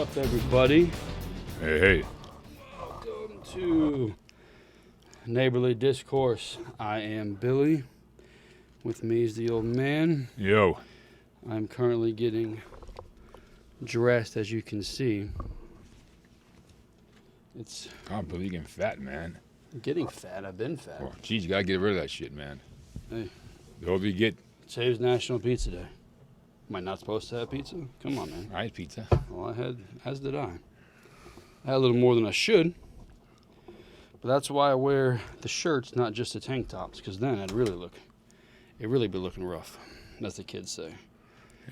up, everybody? Hey. Welcome to Neighborly Discourse. I am Billy. With me is the old man. Yo. I'm currently getting dressed, as you can see. It's Oh, Billy, you're getting fat, man. getting fat. I've been fat. Oh, geez, you gotta get rid of that shit, man. Hey, The older you get, today's National Pizza Day. Am I not supposed to have pizza? Come on, man. I eat pizza. Well, I had, as did I. I had a little more than I should. But that's why I wear the shirts, not just the tank tops, because then it'd really be looking rough, as the kids say.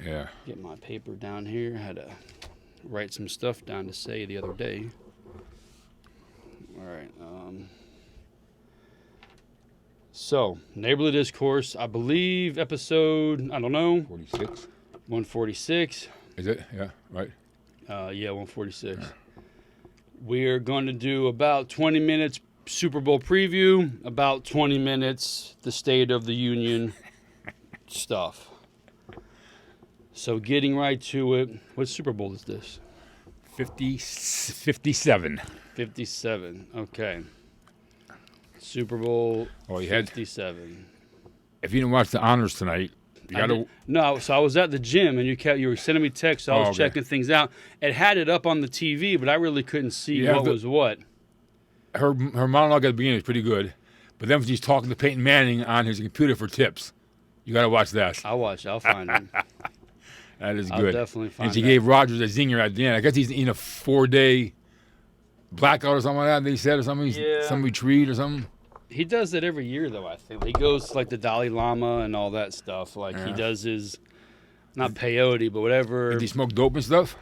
Yeah. Get my paper down here. I had to write some stuff down to say the other day. All right. So, Neighborly Discourse, I believe episode, I don't know, 46. 146. Is it? Yeah, right. Yeah, 146. Yeah. We're going to do about 20 minutes Super Bowl preview, about 20 minutes the State of the Union stuff. So getting right to it, what Super Bowl is this? 57. 57, okay. Super Bowl 57. If you didn't watch the honors tonight, you gotta... No, so I was at the gym and you were sending me texts, so I was checking things out. It had it up on the TV, but I really couldn't see what was what. Her monologue at the beginning is pretty good, but then when she's talking to Peyton Manning on his computer for tips, you gotta watch that. I'll find it. That is good. I'll definitely find it. And she gave Rodgers a zinger at the end. I guess he's in a 4-day blackout or something like that, they said, or something. Yeah. Some retreat or something. He does that every year, though, I think. He goes to, like, the Dalai Lama and all that stuff. Like, he does his, not peyote, but whatever. Did he smoke dope and stuff?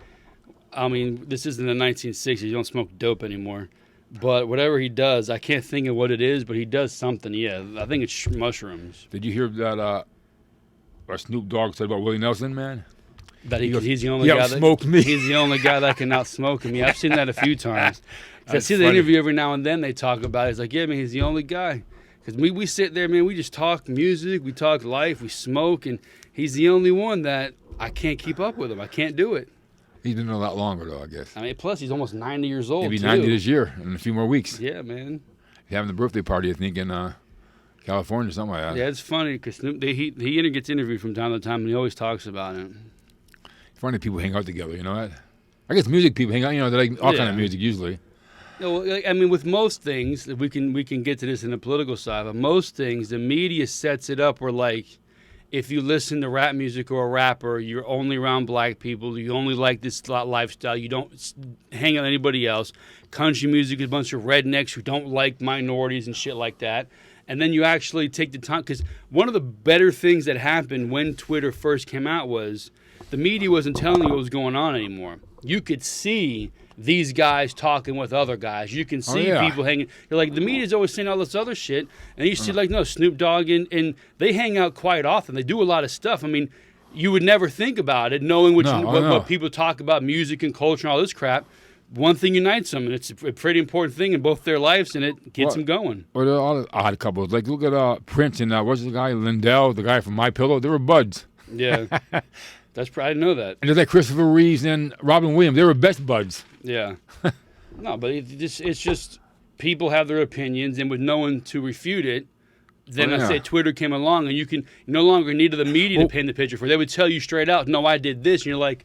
I mean, this isn't the 1960s. You don't smoke dope anymore. But whatever he does, I can't think of what it is, but he does something, yeah. I think it's mushrooms. Did you hear that what Snoop Dogg said about Willie Nelson, man? That he's the only guy that me. He's the only guy that can outsmoke him. Yeah, I've seen that a few times. I see the interview every now and then. They talk about it. He's like, yeah, man, he's the only guy. Because we sit there, man. We just talk music, we talk life, we smoke, and he's the only one that I can't keep up with him. I can't do it. He's been a lot longer, though, I guess. I mean, plus he's almost 90 years old. He'll be too. 90 this year in a few more weeks. Yeah, man. He's having the birthday party, I think, in California or something like that. Yeah, it's funny because he gets interviewed from time to time, and he always talks about it. Funny people hang out together, you know that? I guess music people hang out, you know, they like all kind of music usually. You know, I mean, with most things, we can get to this in the political side, but most things, the media sets it up where, like, if you listen to rap music or a rapper, you're only around black people, you only like this lifestyle, you don't hang out with anybody else. Country music is a bunch of rednecks who don't like minorities and shit like that. And then you actually take the time, because one of the better things that happened when Twitter first came out was the media wasn't telling you what was going on anymore. You could see these guys talking with other guys. You can see people hanging. You're like, the media's always saying all this other shit. And you see, like, no, Snoop Dogg, and they hang out quite often. They do a lot of stuff. I mean, you would never think about it, knowing what people talk about, music and culture and all this crap. One thing unites them, and it's a pretty important thing in both their lives, and it gets them going. Or there are all the odd couples. Like, look at Prince and what's the guy, Lindell, the guy from My Pillow. They were buds. Yeah. I didn't know that. And there's like Christopher Reeves and Robin Williams. They were best buds. Yeah. No, but it's just people have their opinions, and with no one to refute it, then I say Twitter came along, and you no longer needed the media to paint the picture for it. They would tell you straight out, no, I did this. And you're like,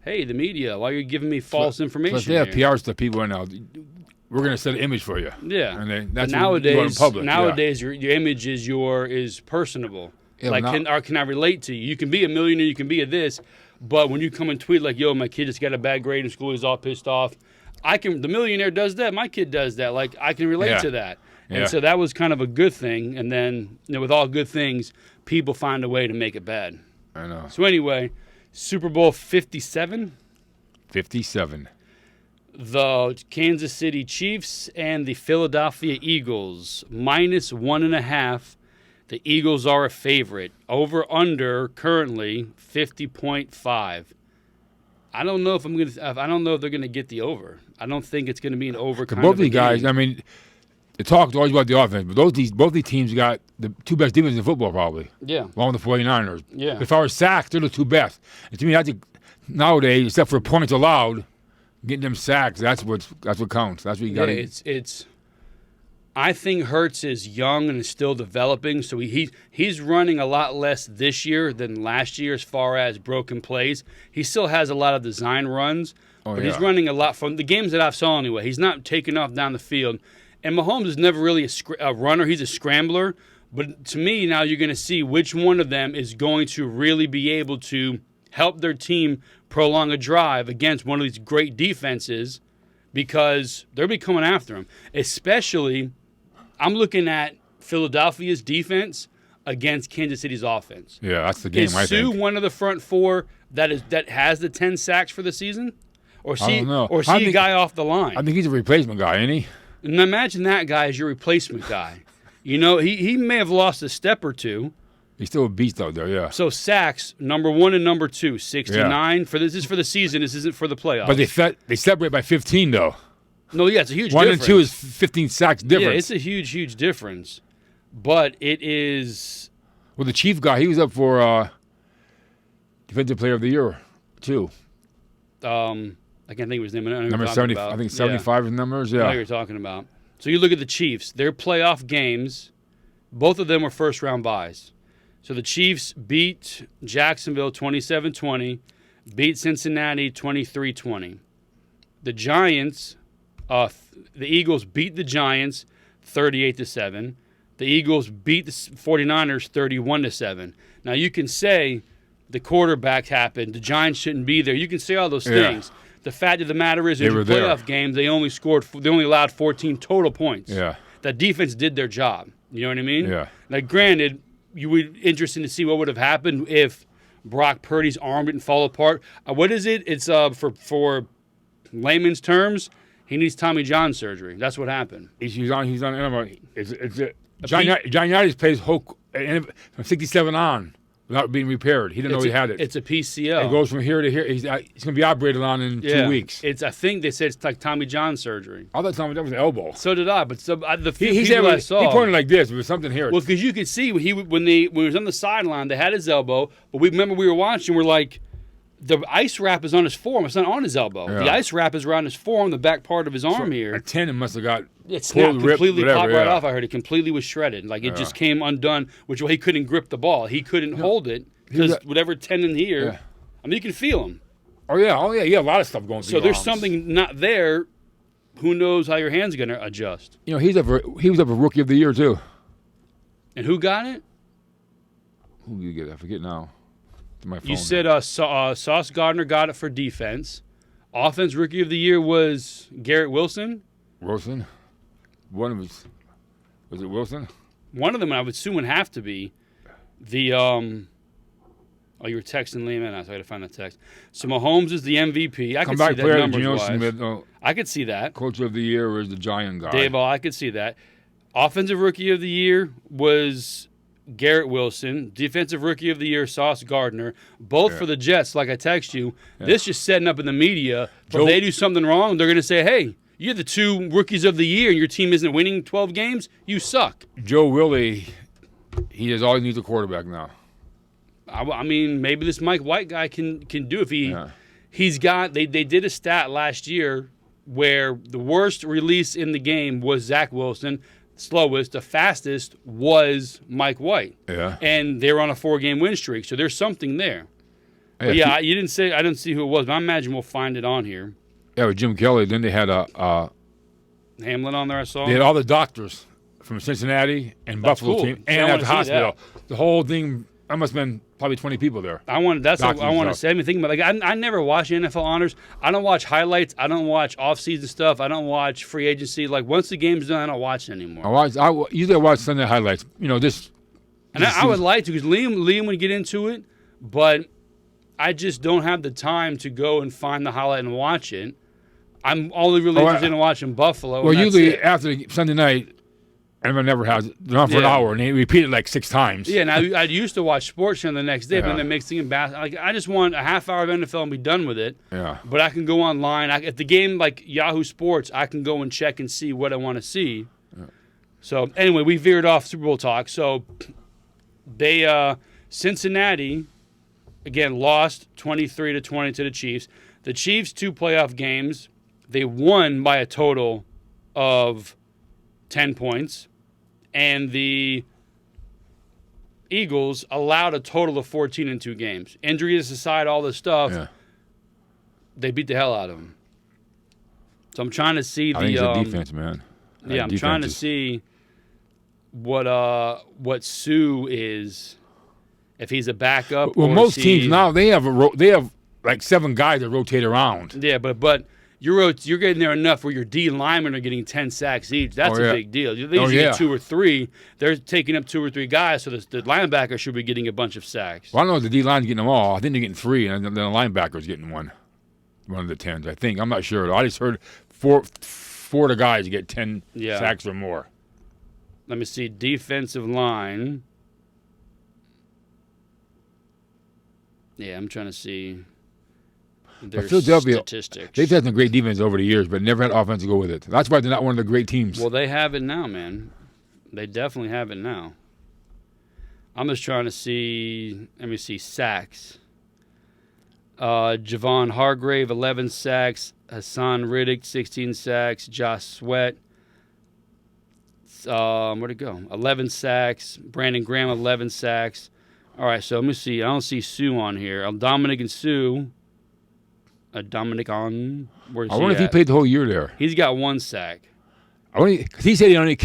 hey, the media, why are you giving me false information? Plus they have PR stuff. People are now, we're going to set an image for you. Yeah. And that's nowadays, public. Nowadays, your image is personable. Yeah, like, can I relate to you? You can be a millionaire, you can be a this, but when you come and tweet like, yo, my kid just got a bad grade in school, he's all pissed off. The millionaire does that, my kid does that. Like, I can relate to that. Yeah. And so that was kind of a good thing. And then, with all good things, people find a way to make it bad. I know. So anyway, Super Bowl 57. 57. The Kansas City Chiefs and the Philadelphia Eagles, -1.5. The Eagles are a favorite. Over under currently 50.5. I don't know if they're gonna get the over. I don't think it's gonna be an over. Both these guys, I mean, the talk is always about the offense, but both these teams got the two best defenses in football, probably. Yeah. Along with the 49ers. Yeah. If I were sacks, they're the two best. And to me, I think nowadays, except for points allowed, Getting them sacks, that's what counts. That's what you got to it's I think Hurts is young and is still developing, so he's running a lot less this year than last year as far as broken plays. He still has a lot of design runs, but he's running a lot from the games that I've saw anyway. He's not taking off down the field. And Mahomes is never really a runner. He's a scrambler. But to me, now you're going to see which one of them is going to really be able to help their team prolong a drive against one of these great defenses, because they'll be coming after him. Especially, I'm looking at Philadelphia's defense against Kansas City's offense. Yeah, that's the game, Is I Sue think. one of the front four that has the 10 sacks for the season? Or I don't know. Or is he a guy off the line? I think he's a replacement guy, ain't he? And imagine that guy as your replacement guy. You know, he may have lost a step or two. He's still a beast out there, yeah. So sacks, number 1 and number 2, 69. This is for the season. This isn't for the playoffs. But they separate by 15, though. No, yeah, it's a huge 1 difference. and 2 is 15 sacks difference. Yeah, it's a huge, huge difference. But it is... Well, the Chief guy, he was up for Defensive Player of the Year, too. I can't think of his name. Number 70, I think 75 is numbers, I know yeah. what you're talking about. So you look at the Chiefs. Their playoff games, both of them were first-round byes. So the Chiefs beat Jacksonville 27-20, beat Cincinnati 23-20. The Giants, the Eagles beat the Giants 38-7. The Eagles beat the 49ers 31-7. Now you can say the quarterback happened, the Giants shouldn't be there. You can say all those things. The fact of the matter is, in the playoff game, they only allowed 14 total points. Yeah. That defense did their job. You know what I mean? Yeah. Like, granted, you would interesting to see what would have happened if Brock Purdy's arm didn't fall apart. What is it? It's for layman's terms, he needs Tommy John surgery. That's what happened. He's on. John Unitas plays from 67 on without being repaired. He didn't know he had it. It's a PCL. It goes from here to here. He's going to be operated on in 2 weeks. I think they said it's like Tommy John surgery. I thought Tommy John was an elbow. So did I, but the He people I saw. He pointed like this. There was something here. Well, because you could see when he was on the sideline, they had his elbow, but we were watching, we're like, the ice wrap is on his forearm. It's not on his elbow. Yeah. The ice wrap is around his forearm, the back part of his arm here. A tendon must have got It snapped completely, popped right off. I heard it completely was shredded. Like it just came undone, which he couldn't grip the ball. He couldn't hold it because whatever tendon here, I mean, you can feel him. Oh yeah, a lot of stuff going through. So there's something not there. Who knows how your hand's going to adjust? You know, he was up for Rookie of the Year too. And who got it? Who did you get? I forget now. My phone. You said Sauce Gardner got it for defense. Offense Rookie of the Year was Garrett Wilson. Wilson? One of his. Was it Wilson? One of them, I would assume, would have to be the. Oh, you were texting Liam, and I got to find that text. So Mahomes is the MVP. I could see that numbers-wise. I could see that. Coach of the Year was the Giant guy. Dave, I could see that. Offensive Rookie of the Year was Garrett Wilson. Defensive Rookie of the Year, Sauce Gardner. Both for the Jets, like I text you. This just setting up in the media. If they do something wrong, they're going to say, hey, you're the 2 Rookies of the Year and your team isn't winning 12 games? You suck. Joe Willie, he has always needs a quarterback now. I mean, maybe this Mike White guy can do if he's got. They did a stat last year where the worst release in the game was Zach Wilson. Slowest, the fastest was Mike White. Yeah. And they were on a 4-game win streak, so there's something there. But you didn't say. I didn't see who it was, but I imagine we'll find it on here. Yeah, with Jim Kelly. Then they had Hamlin on there. I saw. They had all the doctors from Cincinnati and Buffalo team, and at the hospital. The whole thing. I must have been probably 20 people there. That's what I want to say. I mean, think about I never watch NFL honors. I don't watch highlights. I don't watch off-season stuff. I don't watch free agency. Like once the game's done, I don't watch it anymore. I usually watch Sunday highlights. You know this. And I would like to because Liam would get into it, but I just don't have the time to go and find the highlight and watch it. I'm only really interested in watching Buffalo. Well, usually after Sunday night. Everyone never has. They're on for an hour, and they repeat it like 6 times. Yeah, and I used to watch Sports Channel the next day, but then it makes things I just want a half hour of NFL and be done with it. Yeah. But I can go online. At the game, like Yahoo Sports, I can go and check and see what I want to see. Yeah. So, anyway, we veered off Super Bowl talk. So, Cincinnati, again, lost 23-20 to the Chiefs. The Chiefs' 2 playoff games, they won by a total of 10 points, and the Eagles allowed a total of 14 in 2 games. Injuries aside, all this stuff, they beat the hell out of them. So I'm trying to see I think it's the defense, man. Yeah, I'm trying to see what Sue is, if he's a backup. Well, or most teams now they have like 7 guys that rotate around. Yeah, but you're getting there enough where your D linemen are getting 10 sacks each. That's a big deal. They usually get 2 or 3. They're taking up 2 or 3 guys, so the linebacker should be getting a bunch of sacks. Well, I don't know if the D line's getting them all. I think they're getting 3, and then the linebacker's getting one of the 10s. I think. I'm not sure. I just heard 4 of the guys get 10 sacks or more. Let me see. Defensive line. Yeah, I'm trying to see their statistics. They've had some great defense over the years, but never had offense to go with it. That's why they're not one of the great teams. Well, they have it now, man. They definitely have it now. I'm just trying to see. Let me see. Sacks. Javon Hargrave, 11 sacks. Hassan Riddick, 16 sacks. Josh Sweat, where'd it go? 11 sacks. Brandon Graham, 11 sacks. All right, so let me see. I don't see Sue on here. Dominic and Sue. Dominic on. Where's he I wonder if he played the whole year there. He's got 1 sack. Because he said he only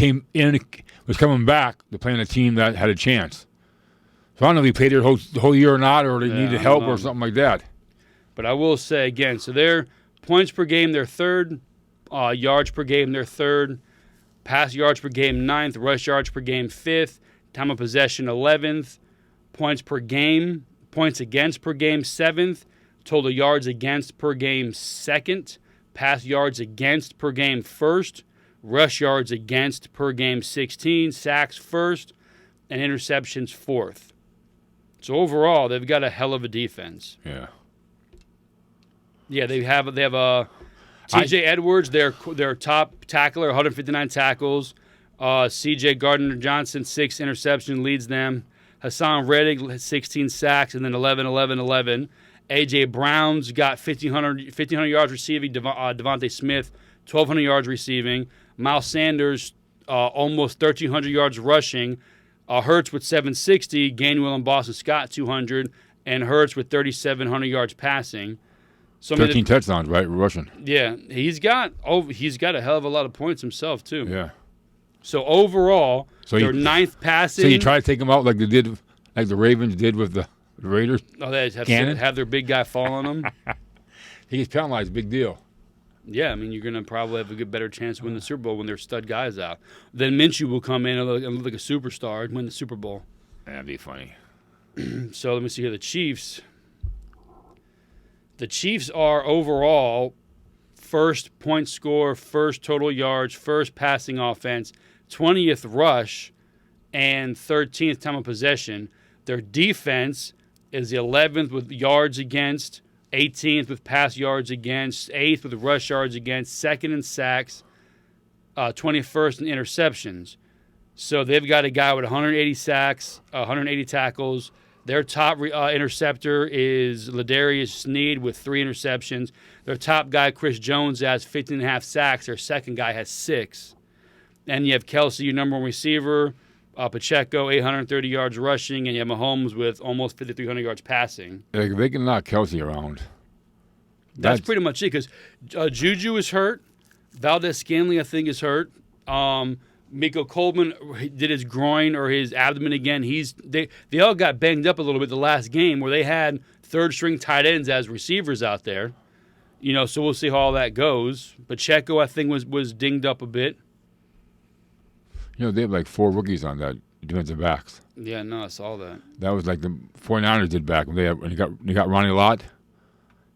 was coming back to play on a team that had a chance. So I don't know if he played there the whole year or not, or they needed help or something like that. But I will say again, so their points per game, they're 3rd. Yards per game, they're 3rd. Pass yards per game, 9th. Rush yards per game, 5th. Time of possession, 11th. Points per game, points against per game, 7th. Total yards against per game, 2nd. Pass yards against per game, 1st. Rush yards against per game, 16. Sacks, 1st. And interceptions, 4th. So overall, they've got a hell of a defense. Yeah. Yeah, they have T.J. Edwards, their top tackler, 159 tackles. C.J. Gardner-Johnson, 6 interceptions, leads them. Hassan Reddick, 16 sacks, and then 11. A.J. Brown's got 1,500 yards receiving. Devontae Smith, 1,200 yards receiving. Miles Sanders, almost 1,300 yards rushing. Hurts with 760. Gainwell and Boston Scott, 200. And Hurts with 3,700 yards passing. So 13 touchdowns, right? Rushing. Yeah, he's got a hell of a lot of points himself too. Yeah. So overall, they're 9th passing. So you try to take them out like the Ravens did with the Raiders. Oh, they have their big guy fall on them. He gets penalized, big deal. Yeah, I mean you're gonna probably have a better chance to win the Super Bowl when their stud guys out. Then Minshew will come in and look like a superstar and win the Super Bowl. That'd be funny. So let me see here. The Chiefs. The Chiefs are overall 1st point score, 1st total yards, 1st passing offense, 20th rush, and 13th time of possession. Their defense is the 11th with yards against, 18th with pass yards against, 8th with rush yards against, 2nd in sacks, 21st in interceptions. So they've got a guy with 180 sacks, 180 tackles. Their top interceptor is Ladarius Sneed with 3 interceptions. Their top guy, Chris Jones, has 15.5 sacks. Their second guy has 6. And you have Kelsey, your number 1 receiver. Pacheco, 830 yards rushing. And you have Mahomes with almost 5,300 yards passing. They can knock Kelsey around. That's pretty much it because Juju is hurt. Valdez-Scantling, I think, is hurt. Miko Coleman did his groin or his abdomen again. They all got banged up a little bit the last game where they had 3rd-string tight ends as receivers out there. So we'll see how all that goes. Pacheco, I think, was dinged up a bit. They have like 4 rookies on that defensive backs. Yeah, no, I saw that. That was like the 49ers did back when they got Ronnie Lott.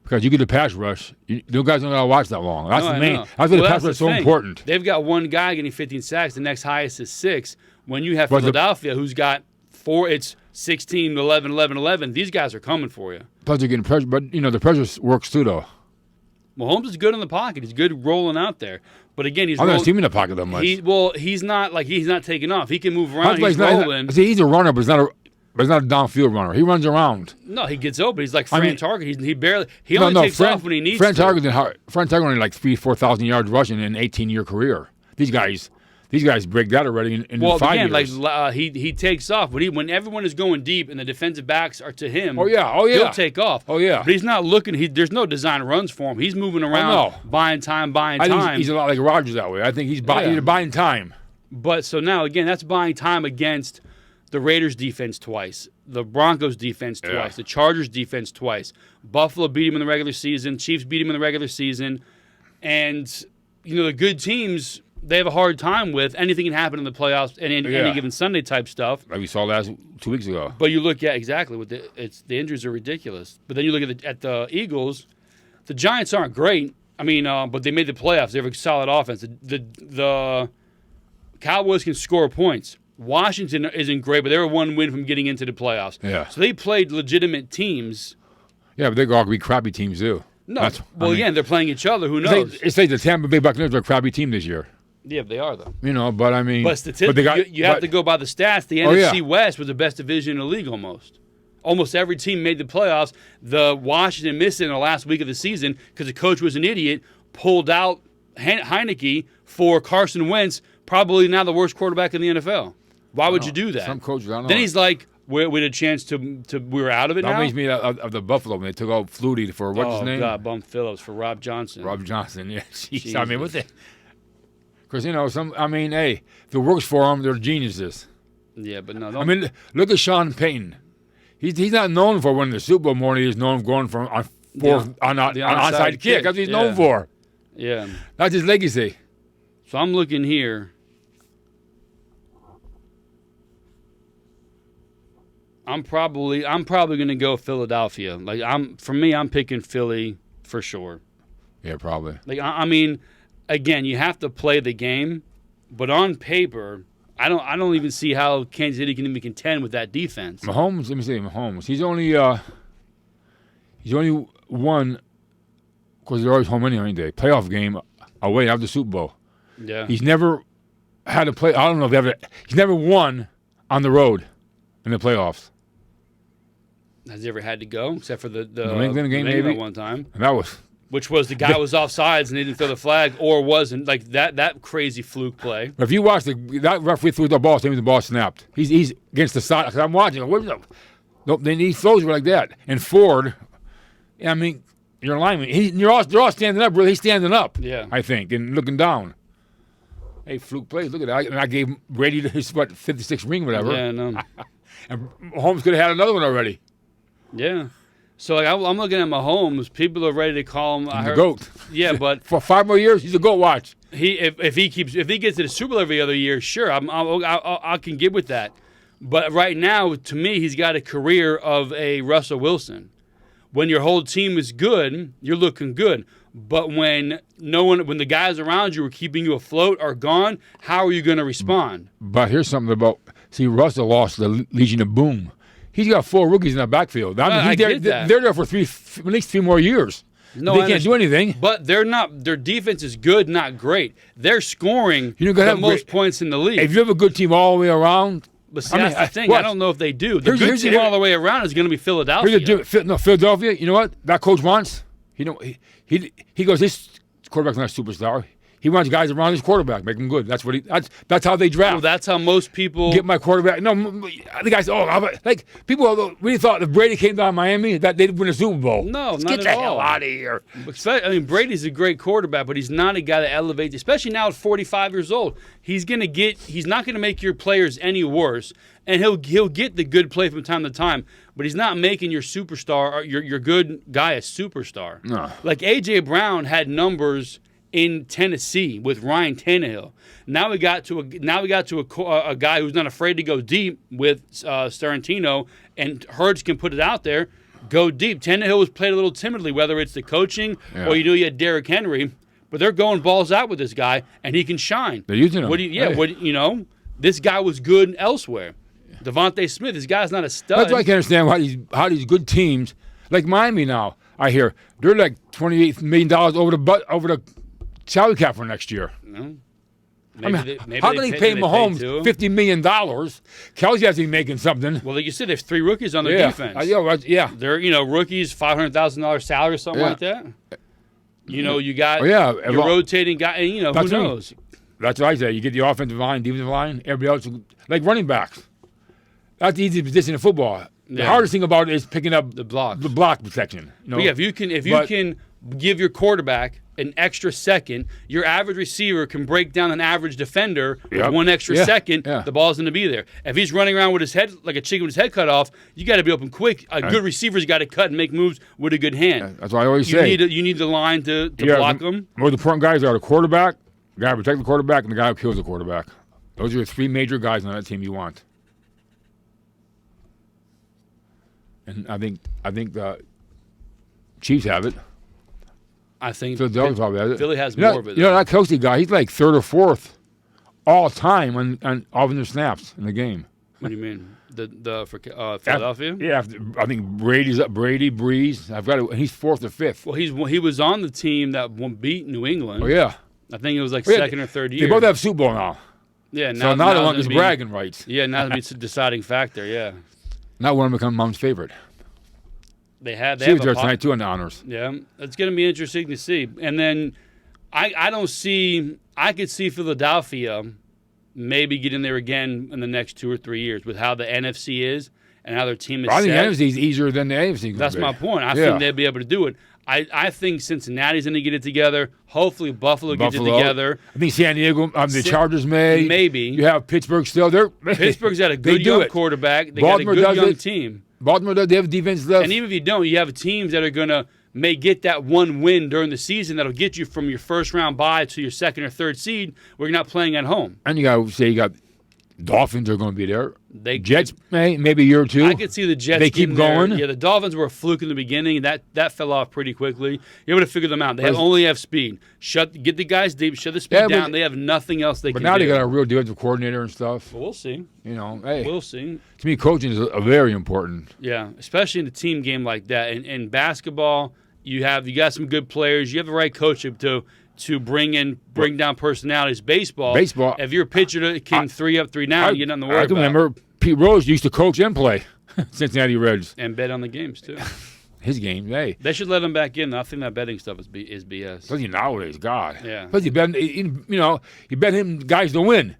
Because you get the pass rush, those guys don't got to watch that long. That's the main. That's why the pass rush is so important. They've got one guy getting 15 sacks. The next highest is 6. When you have Philadelphia, who's got 4, it's 16, 11, 11, 11. These guys are coming for you. Plus they're getting pressure, but the pressure works too, though. Mahomes is good in the pocket. He's good rolling out there. But again, I don't see him in the pocket that much. He's not taking off. He can move around. He's rolling. He's a runner, but he's not But he's not a downfield runner. He runs around. No, he gets open. He's like Fran Target. He only takes off when he needs Fran to. Fran Target only like 4,000 yards rushing in an 18-year career. These guys break that already in 5 years. Like he takes off. When everyone is going deep and the defensive backs are to him, he'll take off. Oh, yeah. But he's not looking. There's no design runs for him. He's moving around, buying time. I think he's a lot like Rodgers that way. I think he's buying time. But so now, again, that's buying time against the Raiders' defense twice, the Broncos' defense twice, the Chargers' defense twice. Buffalo beat him in the regular season. Chiefs beat him in the regular season. And, the good teams, they have a hard time with. Anything can happen in the playoffs and any given Sunday type stuff. Like we saw 2 weeks ago. But you look at, exactly, the injuries are ridiculous. But then you look at the Eagles. The Giants aren't great. I mean, but they made the playoffs. They have a solid offense. The Cowboys can score points. Washington isn't great, but they were one win from getting into the playoffs. Yeah. So they played legitimate teams. Yeah, but they're all be crappy teams too. No. Again, they're playing each other. Who knows? It's like the Tampa Bay Buccaneers are a crappy team this year. Yeah, they are, though. But I mean. But statistically, you have to go by the stats. The NFC West was the best division in the league almost. Almost every team made the playoffs. The Washington missed it in the last week of the season because the coach was an idiot, pulled out Heineke for Carson Wentz, probably now the worst quarterback in the NFL. Why would you do that? Some coaches, I don't know. Then he's like, we had a chance to we were out of it now? That makes me of the Buffalo when they took out Flutie for, what's his name? Oh, God, Bum Phillips for Rob Johnson. Rob Johnson, yeah. Jeez. I mean, what the... Because, hey, if it works for them, they're geniuses. Yeah, but no. I mean, look at Sean Payton. He's not known for winning the Super Bowl more than he is known for going for on onside kick. That's what he's known for. Yeah. That's his legacy. So I'm looking here. I'm probably going to go Philadelphia. Like I'm picking Philly for sure. Yeah, probably. Like I mean, again, you have to play the game, but on paper, I don't even see how Kansas City can even contend with that defense. Mahomes, let me say Mahomes. He's only won, because they're always home any day, playoff game away after the Super Bowl. Yeah. He's never had to play. I don't know if he's never won on the road in the playoffs. Has he ever had to go, except for the New England game maybe one time? And that was. Which was the guy was offsides and they didn't throw the flag, or wasn't, like that crazy fluke play. If you watch that referee threw the ball, same as the ball snapped. He's against the side. I'm watching. Nope, he throws it like that. And Ford, I mean, your lineman, they're all standing up. Really, he's standing up. Yeah, I think, and looking down. Hey, fluke plays. Look at that. And I gave Brady his 56th ring, whatever. Yeah, no. And Mahomes could have had another one already. Yeah. So like I'm looking at Mahomes. People are ready to call him the GOAT. Yeah, but for 5 more years, he's a GOAT. Watch. If he gets to the Super Bowl every other year, sure, I can get with that. But right now, to me, he's got a career of a Russell Wilson. When your whole team is good, you're looking good. But when the guys around you are keeping you afloat are gone, how are you going to respond? But here's something about Russell lost the Legion of Boom. He's got 4 rookies in that backfield. I mean, they're there for at least 3 more years. No, they can't do anything. But they're not. Their defense is good, not great. They're scoring the most points in the league. If you have a good team all the way around, but see, that's the thing. I don't know if they do. The good team all the way around is going to be Philadelphia. Philadelphia. You know what that coach wants? He goes, this quarterback's not a superstar. He wants guys around his quarterback, make him good. That's how they draft. Well, that's how most people get my quarterback. No, the guys. People really thought if Brady came down to Miami that they'd win a Super Bowl. No, not get at the all. hell out of here. I mean, Brady's a great quarterback, but he's not a guy that elevates, especially now at 45 years old. He's not gonna make your players any worse, and he'll get the good play from time to time. But he's not making your superstar or your good guy a superstar. No. Like A.J. Brown had numbers in Tennessee with Ryan Tannehill. Now we got to a guy who's not afraid to go deep with Starantino, and Hurts can put it out there, go deep. Tannehill was played a little timidly, whether it's the coaching or you had Derrick Henry, but they're going balls out with this guy, and he can shine. They're using him. This guy was good elsewhere. Devontae Smith, this guy's not a stud. That's why I can't understand how these good teams, like Miami now, I hear, they're like $28 million over the salary cap for next year. No. Maybe how can he pay Mahomes $50 million? Kelsey has to be making something. Well, like you said, there's 3 rookies on their defense. Yeah. They're rookies, $500,000 salary or something like that. You got your rotating guy, and who knows? That's what I say. You get the offensive line, defensive line, everybody else, like running backs. That's the easiest position in football. The hardest thing about it is picking up the block protection. If you can give your quarterback an extra second, your average receiver can break down an average defender with 1 extra second. The ball's going to be there. If he's running around with his head like a chicken with his head cut off, you got to be open quick. A good receiver's got to cut and make moves with a good hand. That's what I always say. You need the line to block them. Most important guys are the quarterback, the guy who protects the quarterback, and the guy who kills the quarterback. Those are the 3 major guys on that team you want. And I think the Chiefs have it. I think Philadelphia probably has it. Philly has more of it. That Kelsey guy, he's like 3rd or 4th all time on offensive snaps in the game. What do you mean? For Philadelphia? I think Brady's up. Brady, Breeze. He's 4th or 5th. Well, he was on the team that beat New England. Oh yeah. I think it was second or third year. They both have Super Bowl now. Yeah. Now the one is bragging rights. Yeah. Now it's a deciding factor. Yeah. Now one become Mom's favorite. They was there tonight too in the honors. Yeah, it's going to be interesting to see. And then I could see Philadelphia maybe getting there again in the next 2 or 3 years with how the NFC is and how their team is set. I think the NFC is easier than the AFC. That's my point. I think they'll be able to do it. I think Cincinnati's going to get it together. Hopefully Buffalo gets it together. I think San Diego, the Chargers may. Maybe. You have Pittsburgh still. Pittsburgh's got a good young quarterback. They got a good young team. Baltimore does. They have defense left. And even if you don't, you have teams that are going to may get that one win during the season that'll get you from your first round bye to your 2nd or 3rd seed where you're not playing at home. And you got Dolphins are going to be there. Jets maybe a year or 2. I could see the Jets. They keep going. Yeah, the Dolphins were a fluke in the beginning. That fell off pretty quickly. You're able to figure them out. They only have speed. Get the guys deep. Shut the speed down. They have nothing else they can do. But now they got a real defensive coordinator and stuff. Well, we'll see. We'll see. To me, coaching is a very important. Yeah, especially in a team game like that. In basketball, you got some good players. You have the right coach to bring down personalities. Baseball. If you're a pitcher that can 3 up, 3 down, you get nothing to worry about. I can remember Pete Rose used to coach and play Cincinnati Reds. And bet on the games, too. His game, They should let him back in. I think that betting stuff is BS. Especially nowadays, God. Yeah. Plus you bet him guys to win.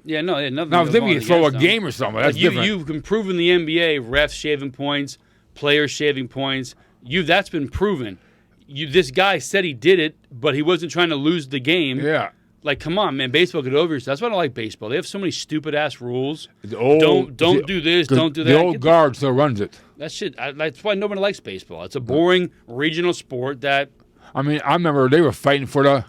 Yeah, nothing. Now, if you throw a game or something, that's different. You can prove in the NBA, refs shaving points, players shaving points. That's been proven. This guy said he did it, but he wasn't trying to lose the game. Yeah. Like, come on, man. Baseball could over yourself. That's why I don't like baseball. They have so many stupid-ass rules. Don't do this, don't do that. The old guard still runs it. That shit. That's why nobody likes baseball. It's a boring regional sport that... I remember they were fighting for the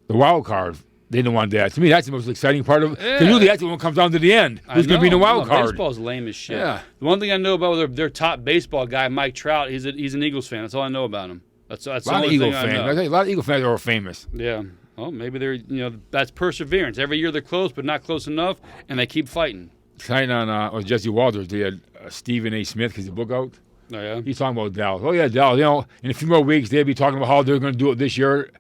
wild card. They didn't want that. To me, that's the most exciting part of it. Because usually that's when it comes down to the end. Who's going to be in the wild card? Baseball's lame as shit. Yeah. The one thing I know about their top baseball guy, Mike Trout, he's an Eagles fan. That's all I know about him. That's the only thing I know. A lot of Eagle fans are famous. Yeah. Well, maybe they're, that's perseverance. Every year they're close, but not close enough, and they keep fighting. Tonight on Jesse Walters, they had Stephen A. Smith, because the book out. Oh, yeah? He's talking about Dallas. Oh, yeah, Dallas. In a few more weeks, they'll be talking about how they're going to do it this year.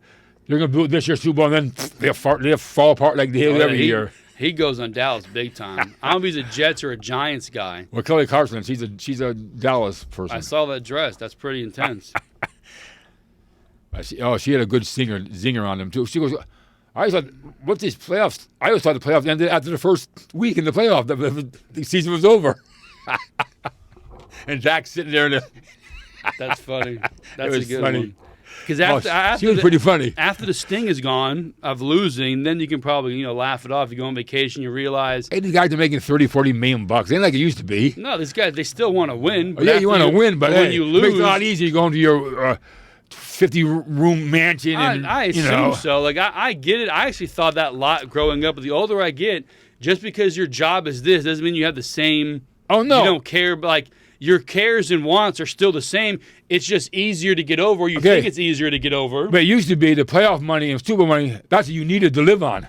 They're going to do it this year's Super Bowl, and then they'll fall apart like they do every year. He goes on Dallas big time. I don't know if he's a Jets or a Giants guy. Well, Kelly Clarkson, she's a Dallas person. I saw that dress. That's pretty intense. She had a good zinger on them, too. She goes, I always thought, what's these playoffs? I always thought the playoffs ended after the first week in the playoff. The season was over. And Jack's sitting there. That's funny. That's a good funny. one. Because she was pretty funny. After the sting is gone of losing, then you can probably laugh it off. You go on vacation, you realize. Hey, these guys are making $30-40 million. Ain't like it used to be. No, these guys, they still want to win. Yeah, you want to win, but when you lose, it makes it a lot easier going to your 50-room mansion. And, I assume so. Like, I get it. I actually thought that a lot growing up. But the older I get, just because your job is this doesn't mean you have the same. Oh, no. You don't care. But, like, your cares and wants are still the same. It's just easier to get over. You think it's easier to get over. But it used to be the playoff money and Super Bowl money, that's what you needed to live on.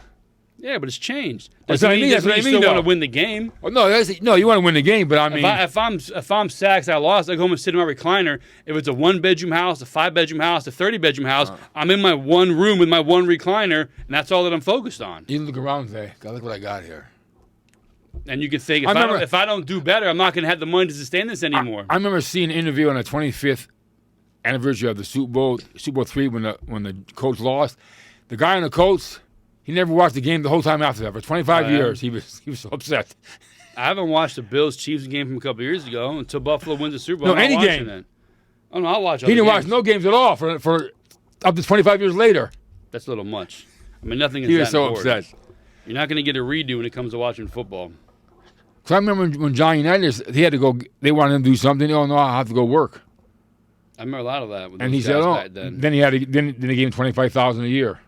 Yeah, but it's changed. That's what I mean. That's what I mean. You still want to win the game. Well, no, you want to win the game, but I mean, if I'm sacked, I lost. I go home and sit in my recliner. If it's a 1-bedroom house, a 5-bedroom house, a 30-bedroom house, I'm in my one room with my one recliner, and that's all that I'm focused on. you look around and say, "God, look what I got here." And you can think, if I don't do better, I'm not going to have the money to sustain this anymore. I remember seeing an interview on the 25th anniversary of the Super Bowl III when the Colts lost. The guy on the Colts, he never watched the game the whole time after that. For 25 years, he was so upset. I haven't watched the Bills-Chiefs game from a couple of years ago until Buffalo wins the Super Bowl. No, I'm not any watching game. it. Oh, no, I'll watch He didn't watch no games at all for up to 25 years later. That's a little much. I mean, nothing is He that was so important. upset. You're not going to get a redo when it comes to watching football. So I remember when John Unitas, he had to go. They wanted him to do something. Oh no, I have to go work. I remember a lot of that. With And those he said, guys "Oh." back then. Then he had to. Then they gave him $25,000 a year.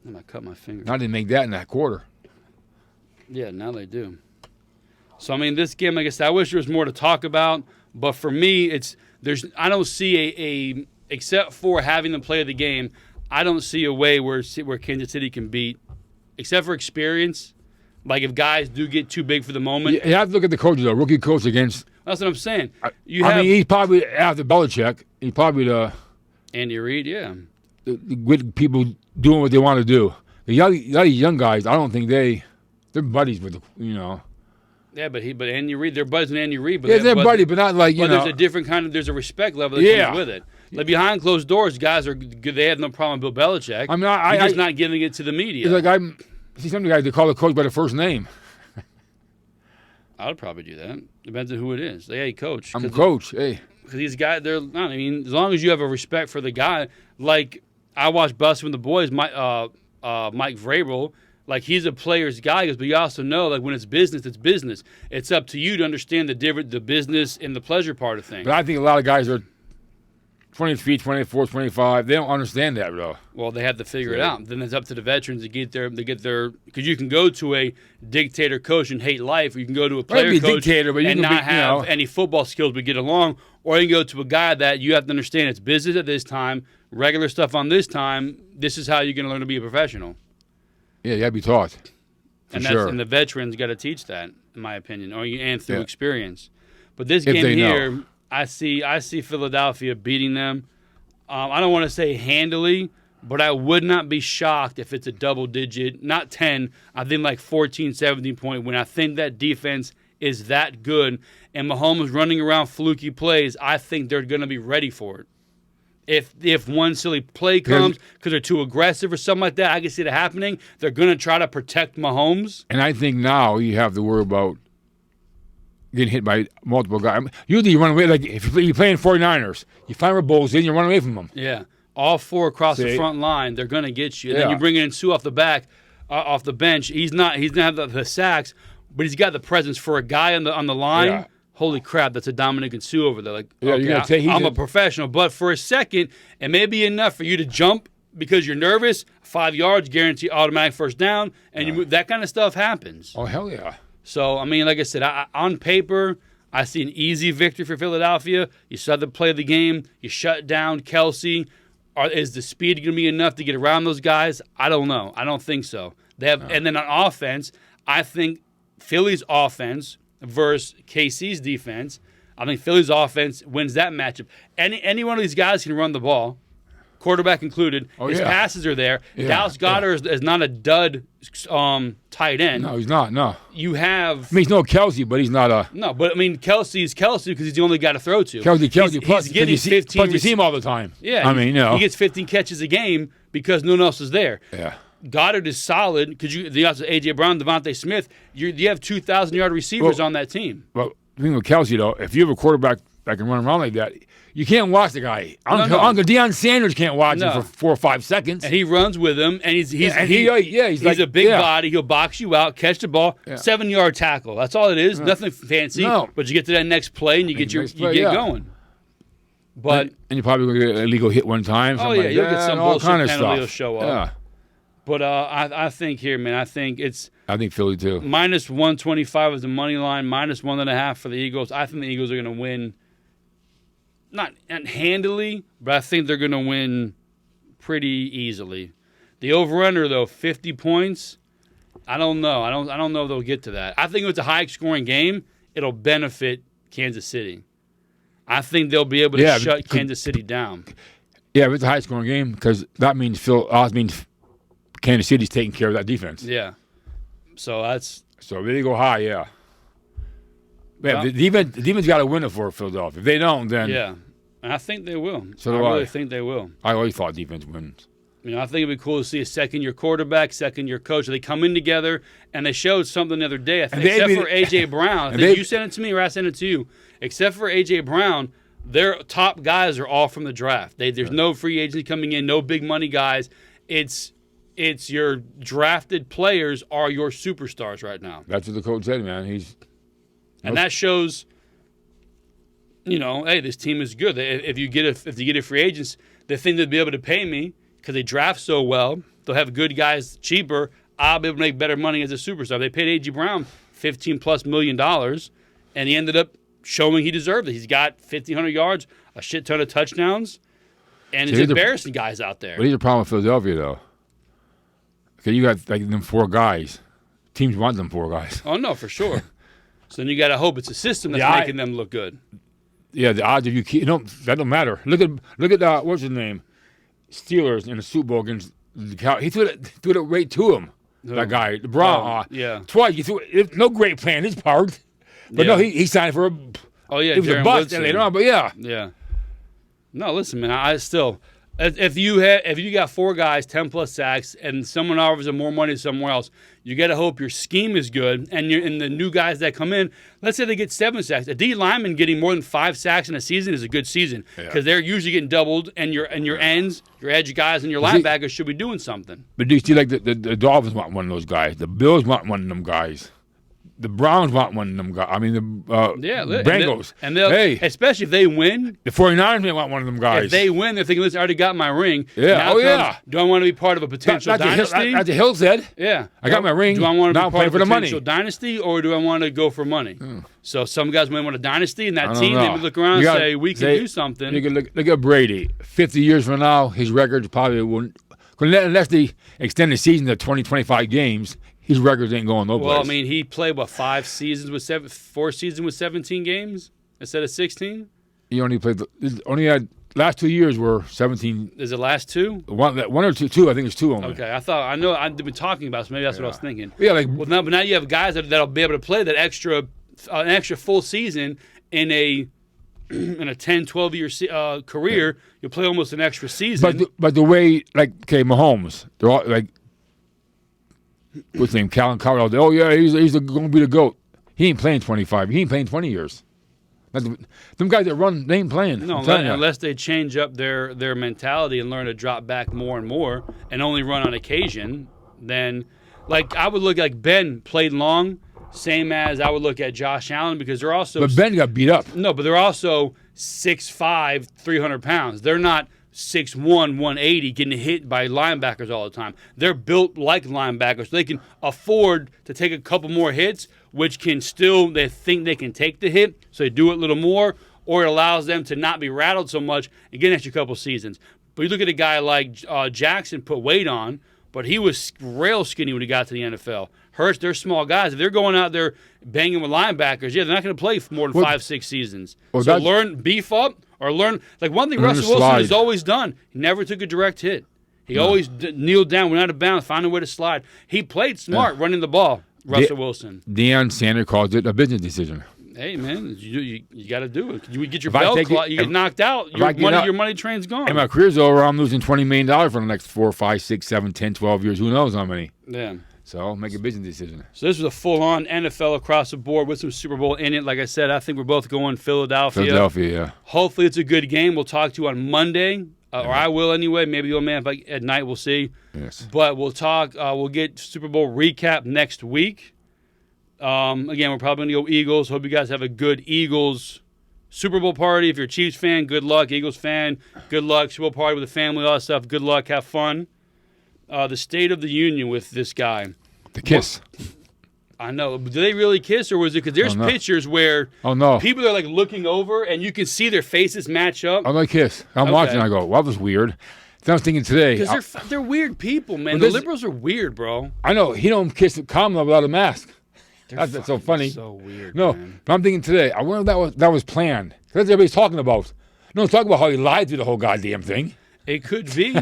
I cut my finger. Now they make that in that quarter. Yeah, now they do. So I mean, this game, like I said, I wish there was more to talk about. But for me, I don't see a except for having them play the game. I don't see a way where Kansas City can beat, except for experience. Like if guys do get too big for the moment. You have to look at the coaches, though. Rookie coach against. That's what I'm saying. I mean, he's probably after Belichick. He's probably the Andy Reid, yeah. good people doing what they want to do. The young guys, I don't think they're buddies with Yeah, but Andy Reid, they're buddies with Andy Reid. But they're buddies, but not like But there's a different there's a respect level that comes with it. Like behind closed doors, guys are good. They have no problem with Bill Belichick. I mean, He's just not giving it to the media. It's like I see some of the guys they call the coach by the first name. I would probably do that. Depends on who it is. Like, hey, coach. I'm a coach. Hey, because these guys, I mean, as long as you have a respect for the guy. Like I watched Bustin' with the Boys, Mike Vrabel. Like he's a player's guy, but you also know, like when it's business, it's business. It's up to you to understand the business and the pleasure part of things. but I think a lot of guys are 23, 24, 25. They don't understand that, though. Well, they have to figure it out. Then it's up to the veterans to get their because you can go to a dictator coach and hate life, or you can go to a player coach dictator, but and not have any football skills but get along, or you can go to a guy that you have to understand it's business at this time, regular stuff on this time. This is how you're going to learn to be a professional. Yeah, you got to be taught. And the veterans got to teach that, in my opinion, and through experience. But this If game they here, know. I see Philadelphia beating them. I don't want to say handily, but I would not be shocked if it's a double-digit, not 10, I think like 14, 17-point win. I think that defense is that good, and Mahomes running around fluky plays, I think they're going to be ready for it. If one silly play comes because they're too aggressive or something like that, I can see it happening. They're going to try to protect Mahomes. And I think now you have to worry about getting hit by multiple guys. Usually you run away. Like if you're playing 49ers, you find where Bulls in, you run away from them. Yeah. All four across the front line, they're going to get you. And then you bring in Sue off the bench. He's not have the sacks, but he's got the presence for a guy on the line. Yeah. Holy crap, that's a Dominic and Sue over there. Like, okay, I'm a professional. But for a second, it may be enough for you to jump because you're nervous. 5 yards, guarantee automatic first down, and you move. That kind of stuff happens. Oh, hell yeah. So, I mean, like I said, on paper, I see an easy victory for Philadelphia. You saw them play the game. You shut down Kelsey. Is the speed going to be enough to get around those guys? I don't know. I don't think so. And then on offense, I think Philly's offense versus KC's defense, I think Philly's offense wins that matchup. Any one of these guys can run the ball, quarterback included. His passes are there. Yeah. Dallas Goedert is not a dud tight end. No, he's not. No. You have. I mean, he's no Kelsey, but he's not a. No, but I mean, Kelsey's Kelsey because he's the only guy to throw to. Kelsey. Plus, he's getting 15. Plus, you see him all the time. Yeah. I mean, he gets 15 catches a game because no one else is there. Yeah. Goddard is solid because you also A.J. Brown, Devontae Smith. You have 2,000-yard receivers on that team. Well, the thing with Kelsey, though, if you have a quarterback that can run around like that, you can't watch the guy. Uncle Deion Sanders can't watch him for 4 or 5 seconds. And he runs with him, and he's like, a big body. He'll box you out, catch the ball, 7-yard tackle. That's all it is. Nothing fancy. No. But you get to that next play, and you get going. But and you're probably going to get an illegal hit one time. Oh yeah, you'll get some bullshit kind of penalty. stuff. Will show up. Yeah. But I think here, man, I think Philly too. Minus 125 is the money line. Minus 1.5 for the Eagles. I think the Eagles are going to win, not handily, but I think they're going to win pretty easily. The over-under, though, 50 points. I don't know. I don't know if they'll get to that. I think if it's a high-scoring game, it'll benefit Kansas City. I think they'll be able to shut Kansas City down. Yeah, if it's a high-scoring game, because that means Kansas City's taking care of that defense. Yeah. So they go high, yeah. Yeah, the defense got to win it for Philadelphia. If they don't, then yeah, and I think they will. So I really think they will. I always thought defense wins. I think it'd be cool to see a second-year quarterback, second-year coach. They come in together, and they showed something the other day. I think, except for A.J. Brown. I think you sent it to me or I sent it to you. Except for A.J. Brown, their top guys are all from the draft. There's no free agency coming in, no big money guys. It's your drafted players are your superstars right now. That's what the coach said, man. And that shows, hey, this team is good. If you get a free agents, they think they'll be able to pay me because they draft so well. They'll have good guys cheaper. I'll be able to make better money as a superstar. They paid A.J. Brown $15+ million, and he ended up showing he deserved it. He's got 1,500 yards, a shit ton of touchdowns, and he's embarrassing guys out there. But here's the problem with Philadelphia, though. Okay, you got them 4 guys. Teams want them 4 guys. Oh, no, for sure. So then you got to hope it's a system that's making them look good. Yeah, the odds of you keep that don't matter. Look at what's his name, Steelers in the Super Bowl against the Cow. He threw it right to him. Who? That guy, the Brown. Twice. He threw it. No great plan on his part, but no, he signed for a. Oh yeah, it was a bust later on, but yeah. Yeah. No, listen, man. I still. If you got 4 guys, 10+ sacks, and someone offers them more money somewhere else, you got to hope your scheme is good, and the new guys that come in, let's say they get 7 sacks. A D lineman getting more than 5 sacks in a season is a good season because they're usually getting doubled, and your ends, your edge guys, and your linebackers should be doing something. But do you see, like the Dolphins want one of those guys, the Bills want one of them guys. The Browns want one of them guys. I mean, the Bengals. And they'll especially if they win. The 49ers may want one of them guys. If they win, they're thinking, listen, I already got my ring. Yeah. Do I want to be part of a potential dynasty? That's what Hill said. Yeah. I got my ring. Do I want to be part of a potential money. dynasty, or do I want to go for money? So some guys may want a dynasty, and that team, they would look around and say, we can do something. Look at Brady. 50 years from now, his record probably won't. Unless they extend the season to 20, 25 games, his records ain't going no place. Well, I mean, he played, 4 seasons with 17 games instead of 16? He only had last 2 years were 17. Is it last 2? One or two? I think it's 2 only. Okay, I know I've been talking about, so maybe that's what I was thinking. Yeah, but now you have guys that'll be able to play that an extra full season in a 10, 12-year career. You'll play almost an extra season. But the way, Mahomes, they're all what's his name, Calvin Cowell. Oh yeah, he's going to be the GOAT. He ain't playing 25. He ain't playing 20 years. Them guys that run, they ain't playing. No, unless they change up their mentality and learn to drop back more and more and only run on occasion. Then, I would look like Ben played long, same as I would look at Josh Allen because they're also. But Ben got beat up. No, but they're also 6'5", 300 pounds. They're not 6'1", 180, getting hit by linebackers all the time. They're built like linebackers. So they can afford to take a couple more hits, which can still, they think they can take the hit, so they do it a little more, or it allows them to not be rattled so much and get an extra couple seasons. But you look at a guy like Jackson put weight on, but he was rail skinny when he got to the NFL. Hurts, they're small guys. If they're going out there banging with linebackers, they're not going to play for more than 5-6 seasons. So beef up, or learn. One thing Russell Wilson has always done, he never took a direct hit. He always kneeled down, went out of bounds, found a way to slide. He played smart running the ball, Russell Wilson. Deion Sanders calls it a business decision. Hey, man, you got to do it. You get your belt, you get knocked out, your money train's gone. And my career's over, I'm losing $20 million for the next 4, 5, 6, 7, 10, 12 years. Who knows how many? Yeah. So make a business decision. So this was a full-on NFL across the board with some Super Bowl in it. Like I said, I think we're both going Philadelphia. Philadelphia, yeah. Hopefully it's a good game. We'll talk to you on Monday, or I will anyway. Maybe the old man at night, we'll see. Yes. But we'll talk. We'll get Super Bowl recap next week. Again, we're probably going to go Eagles. Hope you guys have a good Eagles Super Bowl party. If you're a Chiefs fan, good luck. Eagles fan, good luck. Super Bowl party with the family, all that stuff. Good luck. Have fun. The State of the Union with this guy. The kiss. I know. Do they really kiss, or was it because there's pictures where people are looking over and you can see their faces match up? I'm like kiss. I'm watching. I go, well, that was weird. I was thinking today. Because they're weird people, man. Well, The liberals are weird, bro. I know he don't kiss Kamala without a mask. That's so funny. So weird. No, man. but I'm thinking today. I wonder if that was planned. That's what everybody's talking about. No, talk about how he lied through the whole goddamn thing. It could be.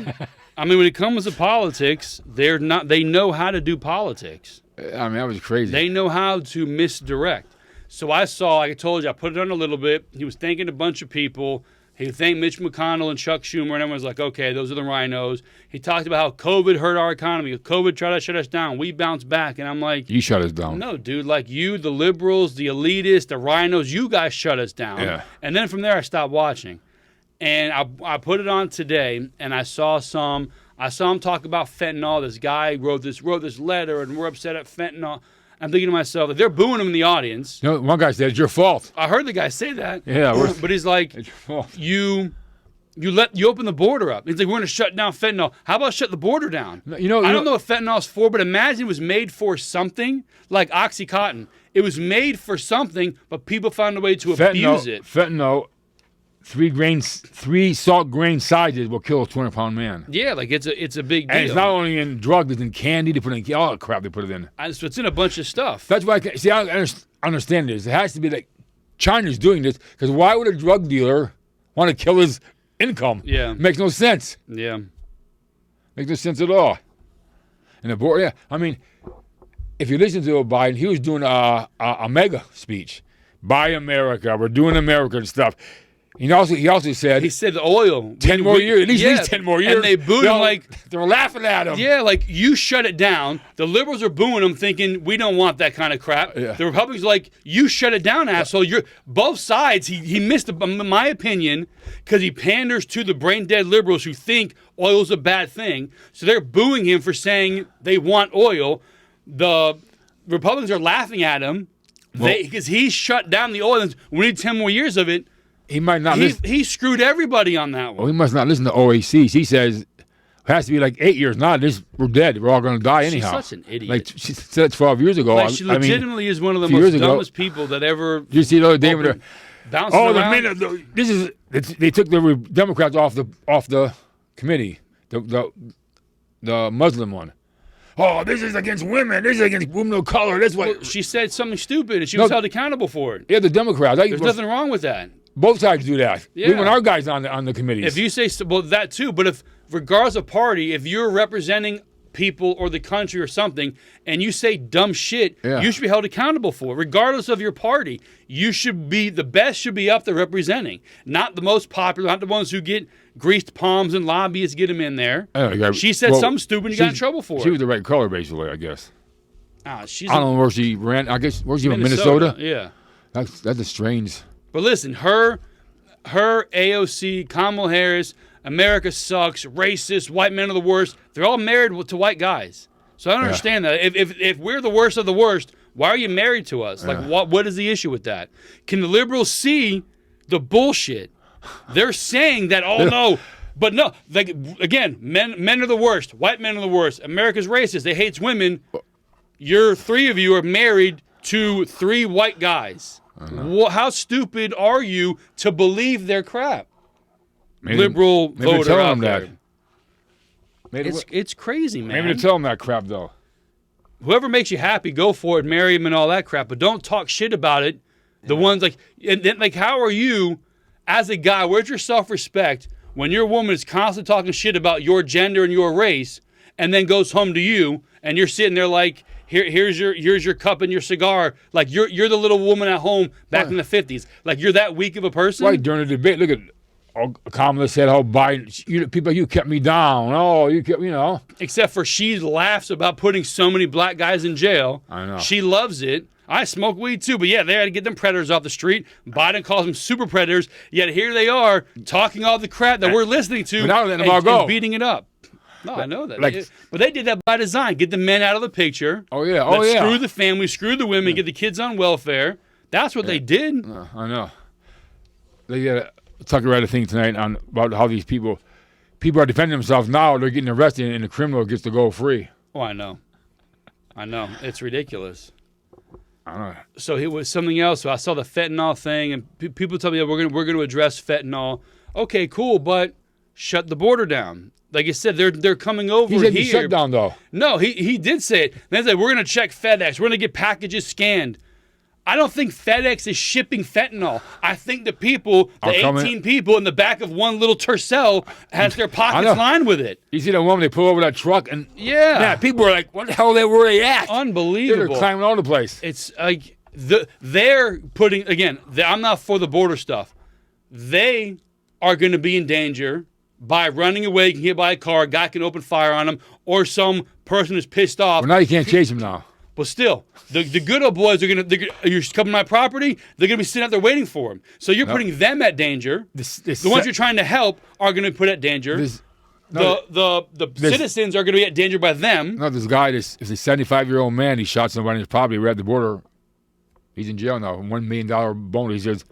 I mean, when it comes to politics, they're not. They know how to do politics. I mean, that was crazy. They know how to misdirect. So I saw, like I told you, I put it on a little bit. He was thanking a bunch of people. He thanked Mitch McConnell and Chuck Schumer, and everyone's like, okay, those are the rhinos. He talked about how COVID hurt our economy. COVID tried to shut us down. We bounced back. And I'm like, you shut us down. no, dude, like you, the liberals, the elitists, the rhinos, you guys shut us down. Yeah. And then from there, I stopped watching. And I put it on today, and I saw him talk about fentanyl. This guy wrote this letter, and we're upset at fentanyl. I'm thinking to myself, if they're booing him in the audience. No, one guy said, it's your fault. I heard the guy say that. Yeah. But he's like, It's your fault. you open the border up. He's like, we're going to shut down fentanyl. How about shut the border down? I don't know what fentanyl's for, but imagine it was made for something like OxyContin. It was made for something, but people found a way to abuse it. Fentanyl, 3 salt grain sizes will kill a 200-pound man. Yeah, like it's a big deal. And it's not only in drugs, it's in candy. They put in all the crap they put it in. So it's in a bunch of stuff. That's why I understand this. It has to be like China's doing this because why would a drug dealer want to kill his income? Yeah. Makes no sense. Yeah. Makes no sense at all. And the board, yeah. I mean, if you listen to Biden, he was doing a mega speech. Buy America. We're doing America and stuff. He also said... He said oil. 10 more years. At least 10 more years. And they booed him like... They're laughing at him. Yeah, like, you shut it down. The liberals are booing him thinking, we don't want that kind of crap. Yeah. The Republicans are like, you shut it down, asshole. You're both sides. He missed, in my opinion, because he panders to the brain-dead liberals who think oil's a bad thing. So they're booing him for saying they want oil. The Republicans are laughing at him because he shut down the oil. We need 10 more years of it. He might not listen. He screwed everybody on that one. Well, he must not listen to OACs. He says it has to be like 8 years. We're dead. We're all going to die anyhow. She's such an idiot. Like she said 12 years ago. Like she legitimately is one of the most dumbest people that ever. Did you see the other day with her? Bouncing around? They took the Democrats off the committee, the Muslim one. Oh, this is against women. This is against women of color. That's what. Well, she said something stupid, and she was held accountable for it. Yeah, the Democrats. There's nothing wrong with that. Both sides do that. Yeah. We want our guys on the committees. If you say that too, but if regardless of party, if you're representing people or the country or something, and you say dumb shit, you should be held accountable for it, regardless of your party. You should be the best. Should be up there representing, not the most popular, not the ones who get greased palms and lobbyists get them in there. She said something stupid and got in trouble for it. She was the right color, basically, I guess. I don't know where she ran. I guess where's she from? Minnesota? Yeah. That's a strange. But listen, her AOC, Kamala Harris, America sucks, racist, white men are the worst. They're all married to white guys. So I don't understand that. If we're the worst of the worst, why are you married to us? Like, what is the issue with that? Can the liberals see the bullshit? They're saying that, no. But no, like, again, men are the worst. White men are the worst. America's racist. They hate women. Three of you are married to 3 white guys. How stupid are you to believe their crap? Liberal voter out there. It's crazy, man. Maybe to tell them that crap, though. Whoever makes you happy, go for it, marry him and all that crap. But don't talk shit about it. The ones like, and then, like, how are you, as a guy, where's your self-respect when your woman is constantly talking shit about your gender and your race, and then goes home to you, and you're sitting there like, here's your cup and your cigar. Like, you're the little woman at home back in the 50s. Like, you're that weak of a person? Right, during the debate, look at Kamala said how Biden, people, you kept me down. Oh, you kept, Except for she laughs about putting so many black guys in jail. I know. She loves it. I smoke weed too, but yeah, they had to get them predators off the street. Biden calls them super predators, yet here they are talking all the crap that we're listening to and beating it up. No, I know that. But they did that by design. Get the men out of the picture. Oh, yeah. Screw the family, screw the women, get the kids on welfare. That's what they did. I know. They got a Tucker read a thing tonight about how these people are defending themselves now. They're getting arrested, and the criminal gets to go free. Oh, I know. It's ridiculous. I don't know. So it was something else. So I saw the fentanyl thing, and people tell me we're going to address fentanyl. Okay, cool, but shut the border down. Like I said, they're coming over He said here. he shut down, though. No, he did say it. They said, we're going to check FedEx. We're going to get packages scanned. I don't think FedEx is shipping fentanyl. I think the 18 people in the back of one little Tercel has their pockets lined with it. You see that woman, they pull over that truck, and yeah, people were like, what the hell were they at? Unbelievable. They're climbing all over the place. It's like, they're putting, again, I'm not for the border stuff. They are going to be in danger by running away, get hit by a car, a guy can open fire on them, or some person is pissed off. Well, now you can't chase him now. But still, the good old boys are you're coming to my property, they're going to be sitting out there waiting for him. So you're putting them at danger. The ones you're trying to help are going to be put at danger. The citizens are going to be at danger by them. No, this guy is a 75-year-old man. He shot somebody in his property right at the border. He's in jail now. $1 million bone. He says,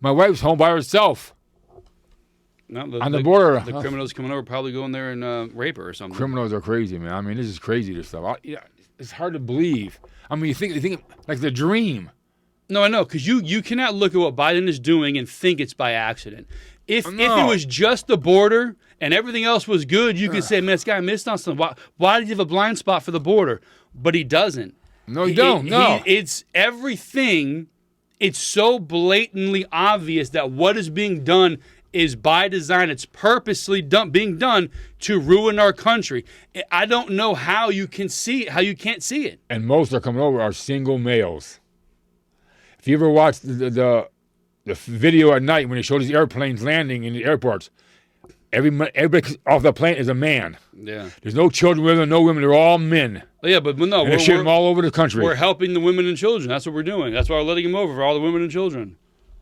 my wife's home by herself. No, on the border. The criminals coming over probably go in there and rape her or something. Criminals are crazy, man. I mean, this is crazy, this stuff. It's hard to believe. I mean, you think like the dream. No, I know, because you cannot look at what Biden is doing and think it's by accident. If it was just the border and everything else was good, you could say, man, this guy missed on something. Why did he have a blind spot for the border? But he doesn't. No, you don't. No. It's everything. It's so blatantly obvious that what is being done is by design. It's purposely being done to ruin our country. I don't know how you can see how you can't see it. And most that are coming over are single males. If you ever watched the video at night when they showed these airplanes landing in the airports, everybody off the plane is a man. Yeah. There's no children with them, no women. They're all men. Yeah, but no, we're shooting them all over the country. We're helping the women and children. That's what we're doing. That's why we're letting them over for all the women and children.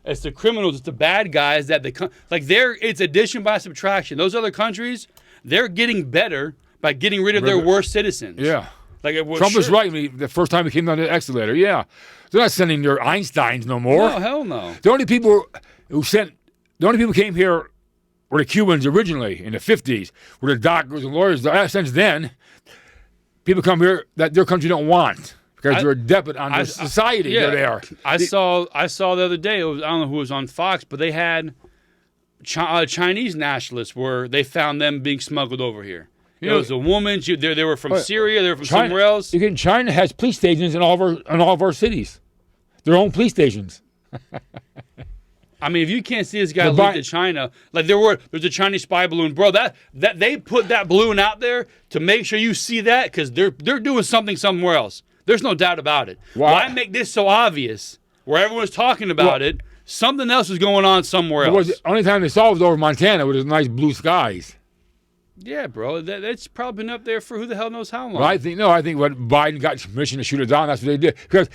It's the criminals, it's the bad guys that it's addition by subtraction. Those other countries, they're getting better by getting rid of their worst citizens. Yeah. Trump was right the first time he came down the escalator. Yeah. They're not sending their Einsteins no more. No, hell no. The only people who came here were the Cubans originally in the 50s, were the doctors and lawyers. Since then, people come here that their country don't want. Because they're a debit on the society. They're there. I saw the other day. I don't know who was on Fox, but they had Chinese nationalists where they found them being smuggled over here. It was a woman. They were from Syria. They were from somewhere else. Again, China has police stations in all of our cities. Their own police stations. I mean, if you can't see this guy leak to China, like there's a Chinese spy balloon, bro. That they put that balloon out there to make sure you see that because they're doing something somewhere else. There's no doubt about it. Why make this so obvious where everyone's talking about it? Something else is going on somewhere else. The only time they saw it was over Montana with his nice blue skies. Yeah, bro. That's probably been up there for who the hell knows how long. Well, I think when Biden got permission to shoot it down, that's what they did. Because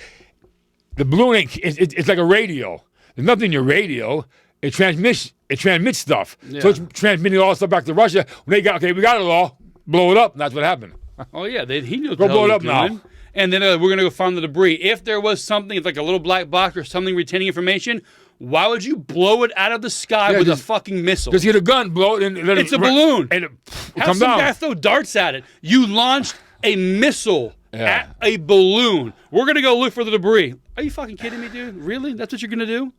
the balloon, it's like a radio. There's nothing in your radio. It transmits stuff. Yeah. So it's transmitting all the stuff back to Russia. When we got it all, blow it up, and that's what happened. Oh, yeah. He knew what the hell blow it up doing. Now. And then we're going to go find the debris. If there was something, like a little black box or something retaining information, why would you blow it out of the sky with a fucking missile? Just get a gun, blow it, and let it's a balloon. And have some guy throw darts at it. You launched a missile at a balloon. We're going to go look for the debris. Are you fucking kidding me, dude? Really? That's what you're going to do?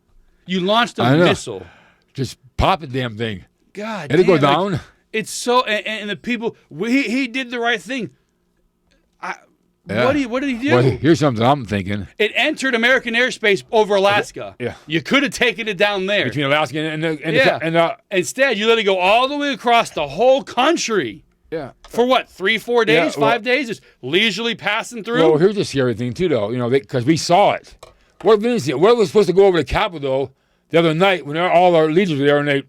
You launched a missile. Just pop the damn thing. God damn. It'll go down. It's so... And the people... He did the right thing. What did he do? Well, here's something I'm thinking. It entered American airspace over Alaska. Yeah. You could have taken it down there. Between Alaska and Instead, you let it go all the way across the whole country. Yeah. For what, 3-4 days, 5 days? Just leisurely passing through? Well, here's the scary thing, too, though. Because we saw it. What was supposed to go over the Capitol the other night when all our leaders were there and they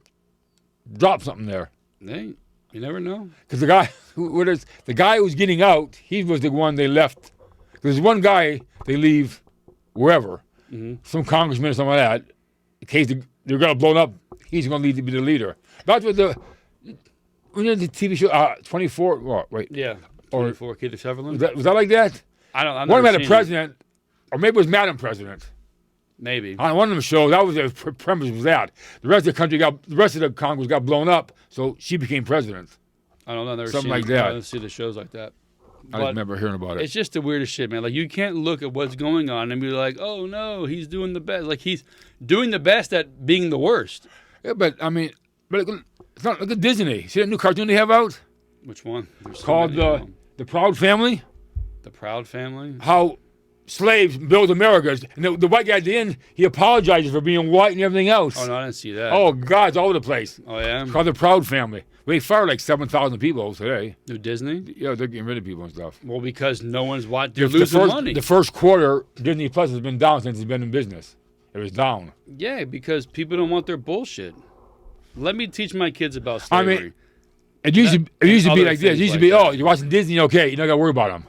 dropped something there? You never know. Because the guy who was getting out, he was the one they left. There's one guy they leave wherever, some congressman or something like that, in case they're going to blow up, he's going to be the leader. That's what the TV show, 24, what, wait. Yeah, 24, Keith Sutherland. Was that like that? I'm one had a president, or maybe it was Madam President. Maybe. On one of them shows, that was the premise was that. The rest of the Congress got blown up, so she became president. I don't know. I've never something seen like that. I didn't see the shows like that. I remember hearing about it. It's just the weirdest shit, man. Like, you can't look at what's going on and be like, oh, no, he's doing the best. Like, he's doing the best at being the worst. Yeah, but, I mean, It's not, look at Disney. See that new cartoon they have out? Which one? There's so Called many of them. The Proud Family. The Proud Family. How slaves built America. And the white guy at the end, he apologizes for being white and everything else. Oh no, I didn't see that. Oh, God, it's all over the place. Oh yeah. It's called The Proud Family. We fired like 7,000 people today. New Disney. Yeah, they're getting rid of people and stuff. Well, because no one's watching. They're losing money. The first quarter, Disney Plus has been down since it's been in business. It was down. Yeah, because people don't want their bullshit. Let me teach my kids about slavery. I mean, it used to be like this. It used to be, that. you're watching Disney, okay, you don't got to worry about them.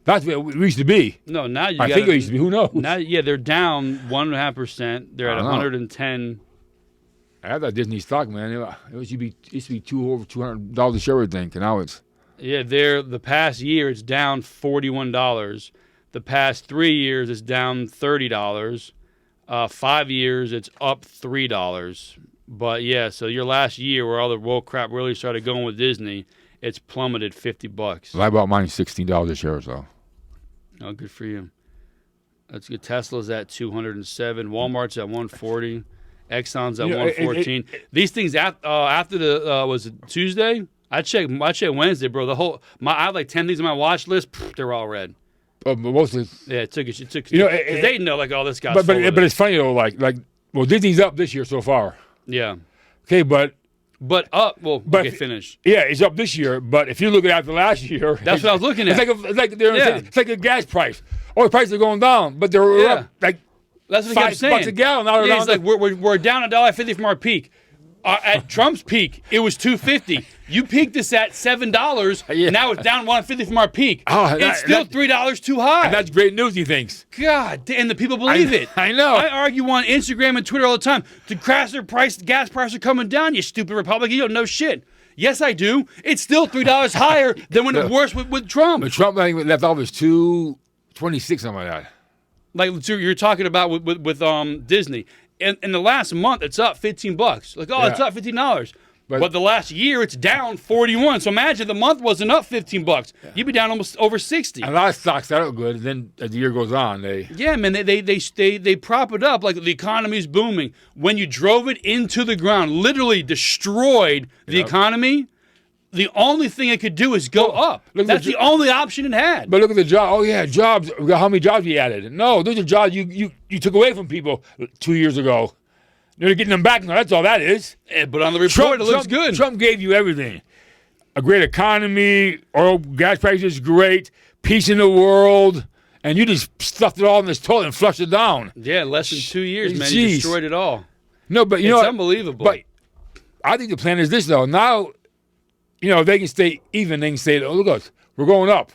That's what it used to be. No, now you. I think it used to be. Who knows? Now, yeah, they're down 1.5%. They're at 110. I had that Disney stock, man. It used to be over $200 a share, I think, and now it's. Yeah, the past year it's down $41. The past 3 years it's down $30. 5 years it's up $3. But yeah, so your last year where all the woke crap really started going with Disney, it's plummeted $50. I bought mine $16 a share, so. Oh, good for you. That's good. Tesla's at 207. Walmart's at 140. Exxon's at 114. These things after the was it Tuesday? I checked Wednesday, bro. I had like 10 things on my watch list. They're all red. But mostly. Yeah, it took. They know like all this got. But it's funny though, like Disney's up this year so far. Yeah. Okay, but up. Well, okay, finish. Yeah, it's up this year. But if you look at the last year, that's what I was looking at. It's like a gas price. Oh, the prices are going down, but they're up like that's what I'm saying. $5 a gallon. Now it's like we're down $1.50 from our peak. At Trump's peak, it was $2.50. You peaked this at $7. Yeah. Now it's down $1.50 from our peak. Oh, it's still $3 too high. And that's great news, he thinks. God, and the people believe it. I know. I argue on Instagram and Twitter all the time. The gas prices are coming down, you stupid Republican. You don't know shit. Yes, I do. It's still $3 higher than when it was worse with Trump. But Trump, I think, left office $2.26, something like that. Like you're talking about with Disney. In the last month, it's up $15. Like, it's up $15. But the last year, it's down 41. So imagine the month wasn't up $15. You'd be down almost over 60. A lot of stocks that are good. And then as the year goes on, they prop it up like the economy's booming. When you drove it into the ground, literally destroyed the economy. The only thing it could do is go up. That's the only option it had. But look at the job. Oh yeah, jobs. How many jobs you added? No, those are jobs you took away from people 2 years ago. They're getting them back now. That's all that is. Yeah, but on the report, it looks good. Trump gave you everything: a great economy, oil, gas prices great, peace in the world, and you just stuffed it all in this toilet and flushed it down. Yeah, less than 2 years, man. You destroyed it all. No, but it's unbelievable. But I think the plan is this though. Now. If they can stay even, they can say, look at us, we're going up.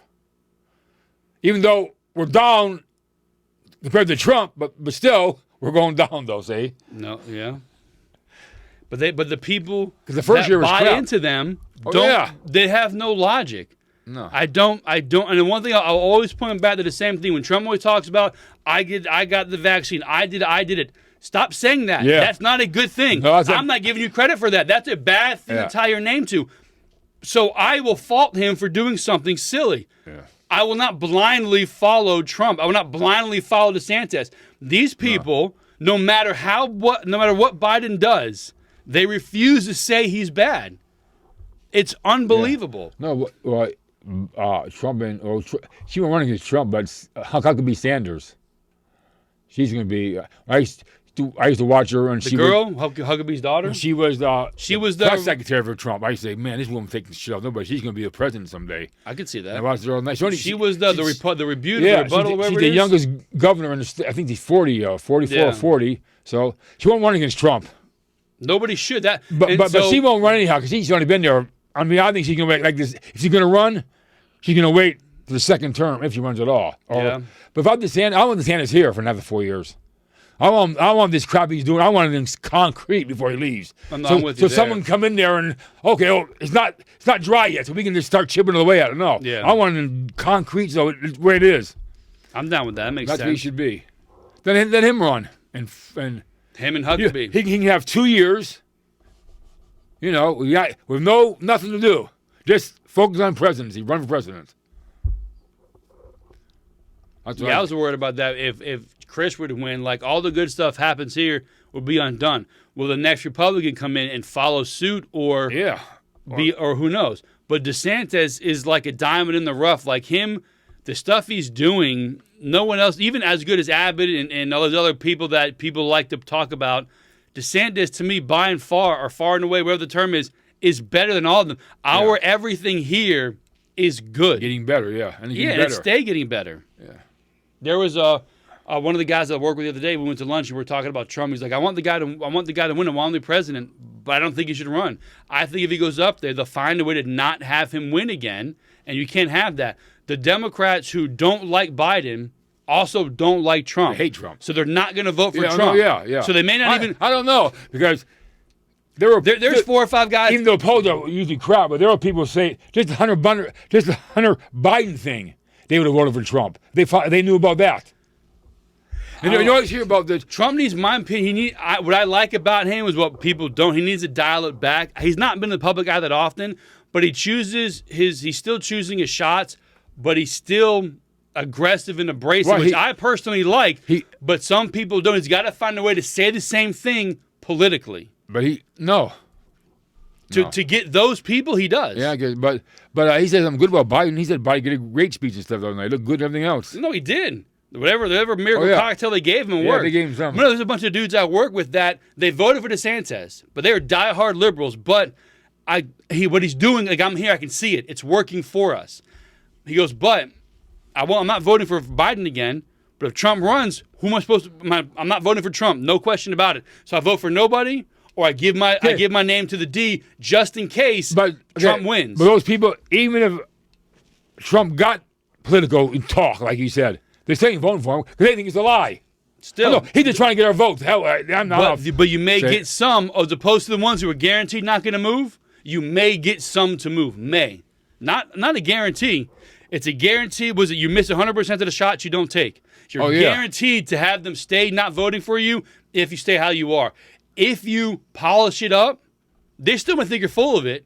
Even though we're down compared to Trump, but still, we're going down, though, see? No, yeah. But the people the first year was buy crap. into them, Yeah. They have no logic. No. I don't. And the one thing, I'll always point back to the same thing. When Trump always talks about, I got the vaccine, I did it. Stop saying that. Yeah. That's not a good thing. No, I'm not giving you credit for that. That's a bad thing to tie your name to. So I will fault him for doing something silly. Yeah. I will not blindly follow Trump. I will not blindly follow DeSantis. These people, no matter what Biden does, they refuse to say he's bad. It's unbelievable. Yeah. No, Trump she won't run against Trump, but how could it be Sanders? She's going to be. I used to watch her, and Huckabee's daughter. She was the press secretary for Trump. I used to say, man, this woman taking shit off nobody. She's going to be the president someday. I could see that. And I watched her all night. She was the rebuke, the rebuttal, she's the youngest governor in the state. I think he's 44 or 40. So she won't run against Trump. Nobody should. But she won't run anyhow because she's only been there. I mean, I think she's going to wait like this. If she's going to run, she's going to wait for the second term if she runs at all. But if I want DeSantis here for another 4 years. I want this crap he's doing. I want it in concrete before he leaves. I'm with you there. Someone come in there and it's not dry yet, so we can just start chipping it away at it. No, I want it in concrete, so it's where it is. I'm down with that. That makes sense. That's where he should be. Then him run and him and Huckabee. He can have 2 years. With nothing to do, just focus on presidency. Run for president. I was worried about that if Chris were to win, like all the good stuff happens here would be undone. Will the next Republican come in and follow suit, or or who knows? But DeSantis is like a diamond in the rough. Like him, the stuff he's doing, no one else, even as good as Abbott and all those other people that people like to talk about. DeSantis, to me, by and far, or far and away, whatever the term is better than all of them. Our everything here is good. Getting better, yeah. And and it's stay getting better. Yeah. There was one of the guys that I worked with the other day. We went to lunch and we were talking about Trump. He's like, I want the guy to win. I want him to be president, but I don't think he should run. I think if he goes up there, they'll find a way to not have him win again, and you can't have that. The Democrats who don't like Biden also don't like Trump. They hate Trump. So they're not going to vote for Trump. No, yeah. So they may not even. I don't know, because there's 4 or 5 guys. Even though polls are usually crowd, but there are people who say just the Hunter Biden thing, they would have voted for Trump. They knew about that. And you always hear about this. Trump needs, my opinion. What I like about him is what people don't. He needs to dial it back. He's not been in the public eye that often, but he's still choosing his shots, but he's still aggressive and abrasive, which I personally like. But some people don't. He's got to find a way to say the same thing politically. But to get those people, he does. Yeah, but he said something good about Biden. He said Biden did a great speech and stuff the other night. Looked good and everything else. No, he did. Whatever miracle cocktail they gave him worked. They gave him something. There's a bunch of dudes I work with that they voted for DeSantis, but they are diehard liberals. But what he's doing, like I'm here, I can see it. It's working for us. He goes, but I'm not voting for Biden again. But if Trump runs, who am I supposed to? I'm not voting for Trump. No question about it. So I vote for nobody, or I give my name to the D just in case Trump wins. But those people, even if Trump got political and talk, like you said, they're saying voting for him because they think it's a lie. Still, he's just trying to get our votes. Hell, I'm not. But you may get some, as opposed to the ones who are guaranteed not going to move. You may get some to move. Not a guarantee. It's a guarantee. Was it you miss 100% of the shots you don't take? You're guaranteed to have them stay not voting for you if you stay how you are. If you polish it up, they still might think you're full of it.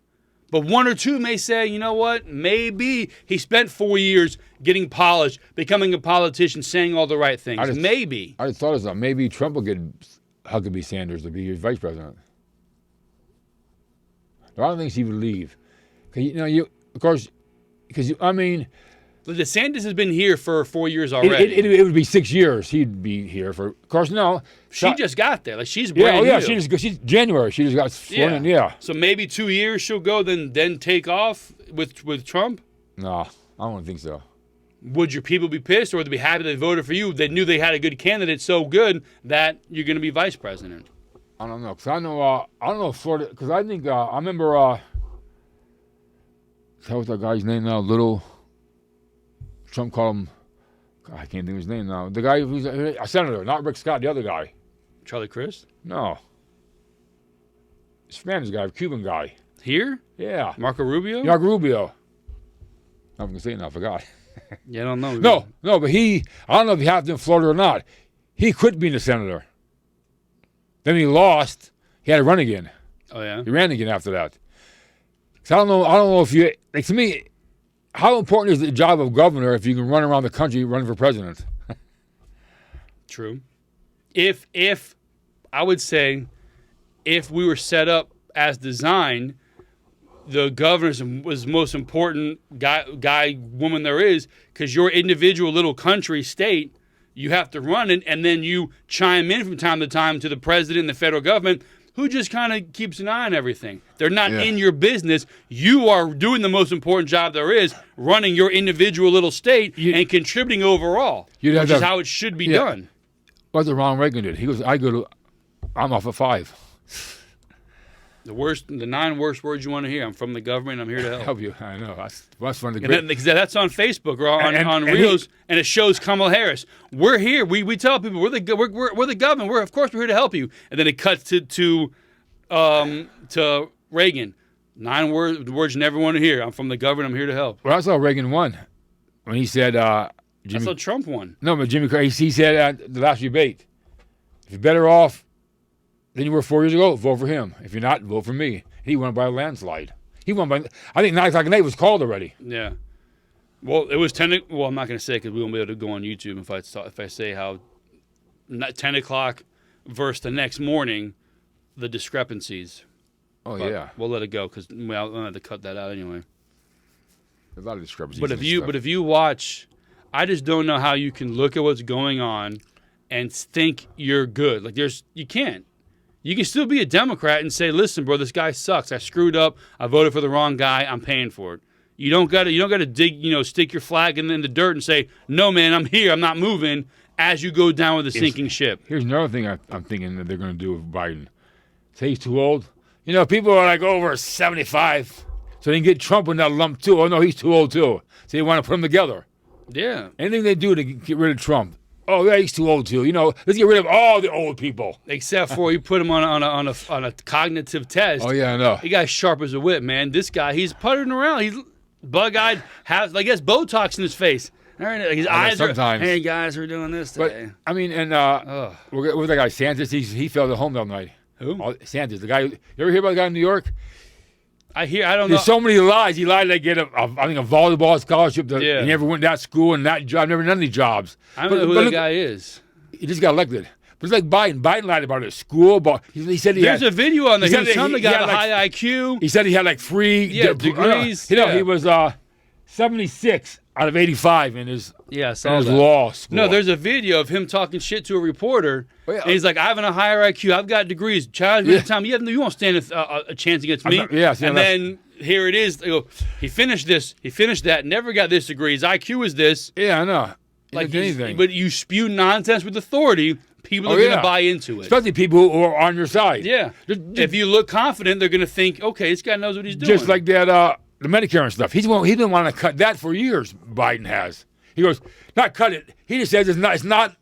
But 1 or 2 may say, you know what? Maybe he spent 4 years getting polished, becoming a politician, saying all the right things. Maybe. I just thought of something. Maybe Trump will get Huckabee Sanders to be his vice president. I don't think he would leave. But DeSantis has been here for 4 years already. It would be 6 years he'd be here for. Of course, no. She just got there. Like she's brand new. She's January. She just got sworn in. So maybe 2 years she'll go, then take off with Trump. No, I don't think so. Would your people be pissed, or would they be happy they voted for you? They knew they had a good candidate, so good that you're going to be vice president. I don't know, because I don't know Florida. Because I think I remember. What's that guy's name now? Trump called him, I can't think of his name now. The guy who's a senator, not Rick Scott, the other guy. Charlie Crist? No. Spanish guy, Cuban guy. Here? Yeah. Marco Rubio? Marco Rubio. I'm going to say it now, I forgot. Yeah, I don't know. No, but I don't know if he happened in Florida or not. He quit being a senator. Then he lost. He had to run again. Oh, yeah? He ran again after that. So I don't know if you, like to me, how important is the job of governor if you can run around the country running for president? True. If I would say, if we were set up as designed, the governor was the most important guy, woman there is, because your individual little country, state, you have to run it, and then you chime in from time to time to the president and the federal government, who just kind of keeps an eye on everything. They're not in your business. You are doing the most important job there is, running your individual little state and contributing overall, which is how it should be done. What did Ronald Reagan did? He goes, I'm off at 5. The 9 worst words you want to hear. I'm from the government. I'm here to help. You. I know. That's one of the great. That's on Facebook or on Reels, and it shows Kamala Harris. We're here. We tell people we're the government. Of course we're here to help you. And then it cuts to Reagan. 9 words you never want to hear. I'm from the government. I'm here to help. Well, I saw Reagan won when he said. I saw Trump won. No, but Jimmy Carter. He said at the last debate, if you're better off than you were 4 years ago, vote for him. If you're not, vote for me. He won by a landslide. He won by, I think 9 o'clock at night was called already. Yeah. Well, it was 10. Well, I'm not going to say because we won't be able to go on YouTube if I say how 10 o'clock versus the next morning, the discrepancies. Oh But yeah, we'll let it go because I'm gonna have to cut that out anyway. a lot of discrepancies. But and if you watch, I just don't know how you can look at what's going on and think you're good. Like you can't. You can still be a Democrat and say, "Listen, bro, this guy sucks. I screwed up. I voted for the wrong guy. I'm paying for it." You don't gotta dig, stick your flag in the dirt and say, "No, man, I'm here. I'm not moving." As you go down with a sinking ship. Here's another thing I'm thinking that they're going to do with Biden. Say he's too old. People are like over 75, so they can get Trump in that lump too. Oh no, he's too old too. So they want to put them together. Yeah. Anything they do to get rid of Trump. Oh yeah, he's too old too. Let's get rid of all the old people. Except for you put him on a cognitive test. Oh yeah, I know. He got sharp as a whip, man. This guy, he's puttering around. He's bug-eyed, has Botox in his face. Like his eyes sometimes. Hey guys, we're doing this today. But I mean, and with that guy Santos, he fell at home that night. Who? Santos, the guy. You ever hear about the guy in New York? I don't know. There's so many lies. He lied to get a volleyball scholarship. He Yeah. never went to that school and that job. Never none of these jobs. I don't know who that guy is. He just got elected. But it's like Biden. Biden lied about his school. But he said There's a video on there. He was telling the guy had the high IQ. He said he had like 3 degrees. He was 76 out of 85 in his law school. No, there's a video of him talking shit to a reporter. Oh, yeah. And he's like, "I have a higher IQ. I've got degrees. Challenge me anytime. You won't stand a chance against me." And then here it is. He finished this. He finished that. Never got this degree. His IQ is this. Yeah, I know. Like anything. But you spew nonsense with authority. People are going to buy into it. Especially people who are on your side. Yeah. If you look confident, they're going to think, okay, this guy knows what he's doing. Just like that, the Medicare and stuff. He's been wanting to cut that for years. Biden has. He goes, not cut it. He just says it's not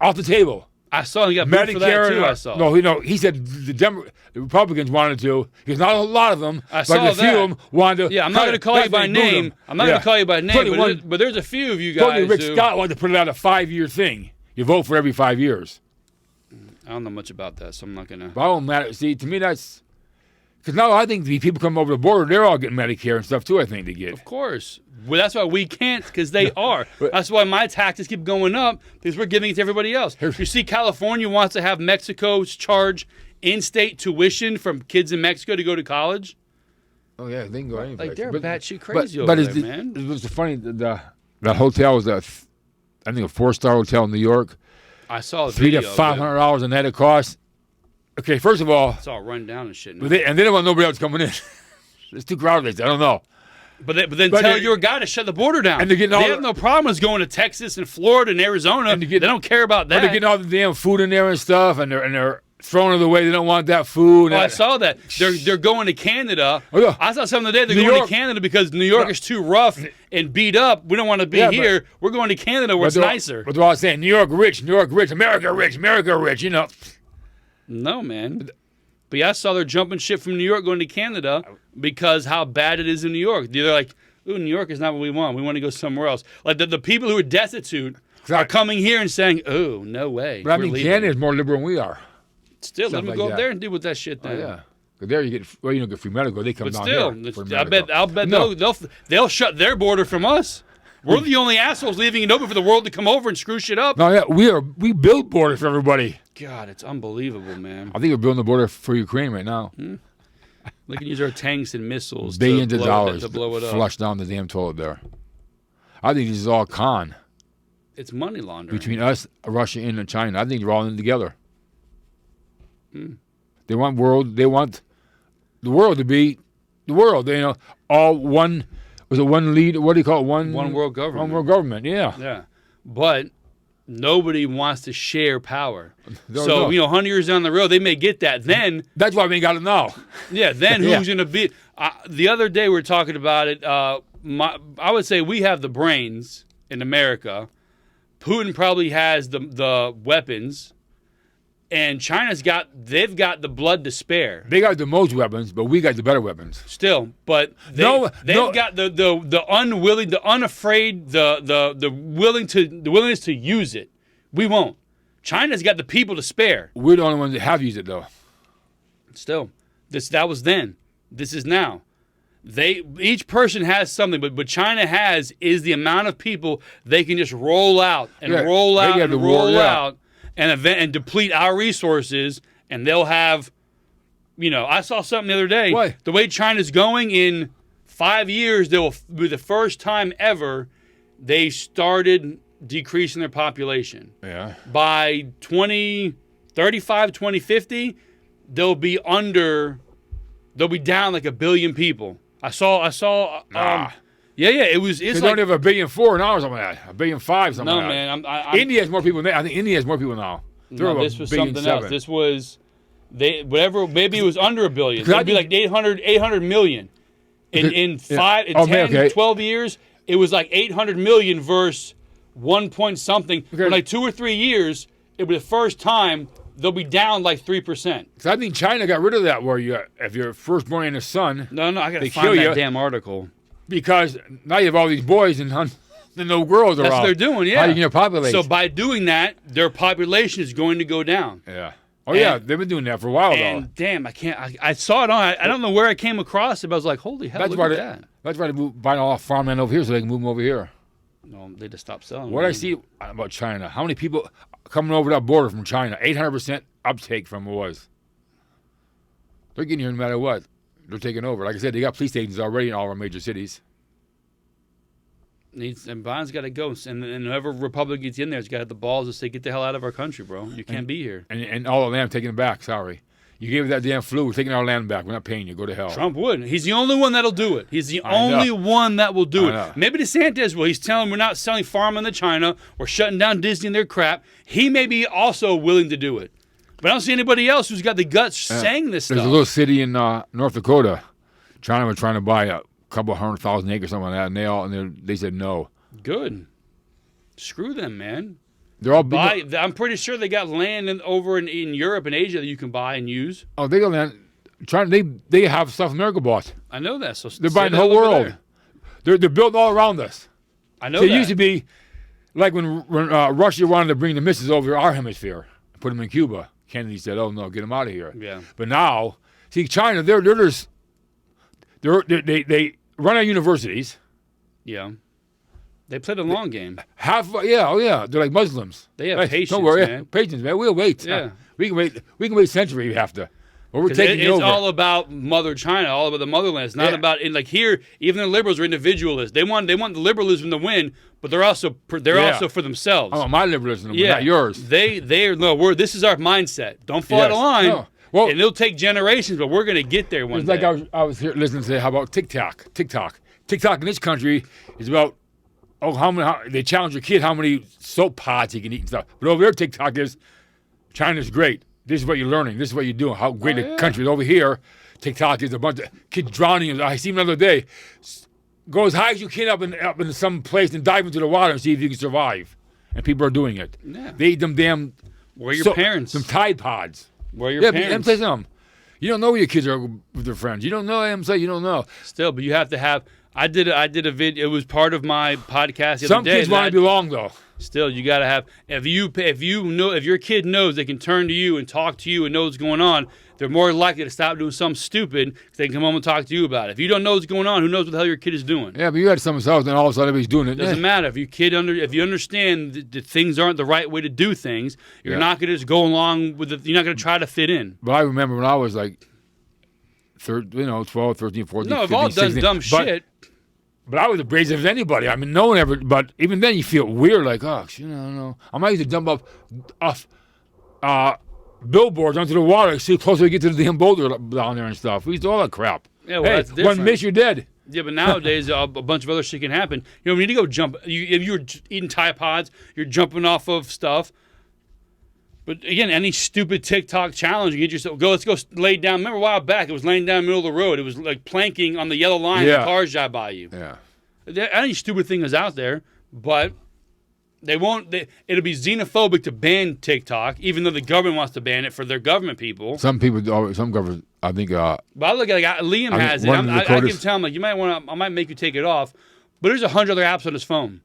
off the table. I saw he got booed for that too. I saw. No, he said the Republicans wanted to. Because not a lot of them, but a few of them wanted to. Yeah, I'm not going to call you by name. I'm not going to call you by name, but there's a few of you guys. Rick Scott wanted to put it out a 5-year thing. You vote for every 5 years. I don't know much about that, so I'm not going to. But I don't matter. See, to me, that's. Because now I think the people come over the border, they're all getting Medicare and stuff too, I think, to get. Of course. Well, that's why we can't, because they are. That's why my taxes keep going up, because we're giving it to everybody else. You see, California wants to have Mexico charge in-state tuition from kids in Mexico to go to college. Oh, yeah, they can go anywhere. Like, they're batshit crazy over there, man. It was funny, that hotel was, I think, a 4-star hotel in New York. I saw a video. $300 to $500 a night it cost. Okay, first of all. It's all run down and shit now. And they don't want nobody else coming in. It's too crowded. I don't know. But then tell your guy to shut the border down. And they have no problem with going to Texas and Florida and Arizona. And they don't care about that. They're getting all the damn food in there and stuff, and they're throwing it away. They don't want that food. I saw that. They're going to Canada. Oh, yeah. I saw something today. They're going to Canada because New York is too rough and beat up. We don't want to be here. We're going to Canada where it's nicer. But they're all saying, New York rich, America rich, America rich, No, man. But yeah, I saw they're jumping ship from New York going to Canada because how bad it is in New York. They're like, ooh, New York is not what we want. We want to go somewhere else. Like the people who are destitute are coming here and saying, oh, no way. But I mean, Canada is more liberal than we are. Still, let them go up there and deal with that shit then. Oh, yeah. Because there you get, you don't get free medical. They come down here. I'll bet they'll shut their border from us. We're the only assholes leaving it open for the world to come over and screw shit up. No, yeah, we build borders for everybody. God, it's unbelievable, man. I think we're building a border for Ukraine right now. They can use our tanks and missiles billions of dollars to blow it up. Flush down the damn toilet there. I think this is all con. It's money laundering. Between us, Russia, and China. I think they're all in together. They want the world to be the world. All one. Was it one lead? What do you call it? One world government. One world government. Yeah. Yeah, but nobody wants to share power. So 100 years down the road, they may get that. Then that's why we ain't got it now. Yeah. Then who's going to be? The other day we were talking about it. I would say we have the brains in America. Putin probably has the weapons. And China's got the blood to spare. They got the most weapons, but we got the better weapons. Still, but they've got the unwilling, the unafraid, the willingness to use it. We won't. China's got the people to spare. We're the only ones that have used it though. Still, that was then. This is now. Each person has something, but China is the amount of people they can just roll out and roll out and roll out. and deplete our resources, and they'll have, I saw something the other day. What? The way China's going, in 5 years, they will be the first time ever they started decreasing their population. Yeah. By 2035, 2050, they'll be down like 1 billion people. I saw. Nah. It was. It's They like don't have 1.4 billion now or something like that. 1.5 billion, something no, like that. man. India has more people than that. I think India has more people now. They're about this was 1.7 billion. something else. This was maybe it was under 1 billion. It'd be like 800 million. In 12 years, it was like 800 million versus 1 point something. For like 2 or 3 years, it was the first time they'll be down like 3%. Because I think China got rid of that where if you're firstborn and a son. No, I got to they find kill that you. damn article. Because now you have all these boys and no girls around. That's what they're doing, yeah. How are you going to populate? So by doing that, their population is going to go down. Yeah. Oh, yeah. They've been doing that for a while, and though. damn, I saw it on. I don't know where I came across it, but I was like, holy hell, look at that. That's why they buy all farmland over here so they can move them over here. No, they just stopped selling. What I see about China, how many people coming over that border from China? 800% uptake from it was. They're getting here no matter what. They're taking over. Like I said, they got police stations already in all our major cities. And Biden's got to go. And whoever Republican gets in there has got to have the balls to say, get the hell out of our country, bro. You can't be here. And all the land taking it back, sorry. You gave us that damn flu. We're taking our land back. We're not paying you. Go to hell. Trump would. He's the only one that'll do it. He's the only one that will do it. Maybe DeSantis will. He's telling we're not selling farmland to China. We're shutting down Disney and their crap. He may be also willing to do it. But I don't see anybody else who's got the guts saying this stuff. There's a little city in North Dakota. China was trying to buy a couple 100,000 acres, something like that, and they said no. Good. Screw them, man. They're all I'm pretty sure they got land over in Europe and Asia that you can buy and use. Oh, they got land. They have South America bought. I know that. So they're buying the whole world. They're building all around us. I know that. It used to be like when Russia wanted to bring the missiles over our hemisphere, put them in Cuba. Kennedy said, "Oh no, get them out of here." Yeah. But now, see, China, they run our universities. Yeah. They play the long game. They're like Muslims. They have patience, don't worry, man. Patience, man. We'll wait. Yeah. We can wait. We can wait centuries. We have to. But we're taking it's over. all about Mother China, all about the motherland. It's not about here. Even the liberals are individualists. They want the liberalism to win, but they're also for themselves. I want my liberalism, not yours. This is our mindset. Don't fall out of line. No. Well, and it'll take generations, but we're going to get there one day. It's like I was here listening to how about TikTok in this country is about how they challenge your kid how many soap pods he can eat and stuff. But over there, TikTok is China's great. This is what you're learning. This is what you're doing. How great the country is. Over here, TikTok is a bunch of kids drowning. I see him the other day. Go as high as you can up in some place and dive into the water and see if you can survive. And people are doing it. Yeah. They eat them damn. Where are your parents? Some Tide Pods. Where are your parents? Let me tell you something. You don't know where your kids are with their friends. You don't know. You don't know. Still, but you have to have. I did a video. It was part of my podcast the Some other day. kids want to belong, though. Still, you got to have. If your kid knows they can turn to you and talk to you and know what's going on, they're more likely to stop doing something stupid because they can come home and talk to you about it. If you don't know what's going on, who knows what the hell your kid is doing? Yeah, but you had someone's house, and all of a sudden everybody's doing it. Doesn't matter. If you understand that things aren't the right way to do things, you're not going to just go along with it. You're not going to try to fit in. But I remember when I was like 12, 13, 14, No, 15, we've all done 16. dumb shit. But I was abrasive as anybody. I mean, no one ever. But even then, you feel weird. Like, no. I might used to jump off billboards onto the water, see how close we get to the damn boulder down there and stuff. We used to do all that crap. Yeah, well, that's different. One miss, you're dead. Yeah, but nowadays a bunch of other shit can happen. We need to go jump. If you're eating Tide Pods, you're jumping off of stuff. But again, any stupid TikTok challenge, you get yourself let's go lay down. Remember a while back, it was laying down in the middle of the road. It was like planking on the yellow line. The cars drive by you. Yeah. Any stupid thing is out there, but they won't. It'll be xenophobic to ban TikTok, even though the government wants to ban it for their government people. Some governments, I think. But I look at Liam has it. I can tell him you might want. I might make you take it off. But there's 100 other apps on his phone.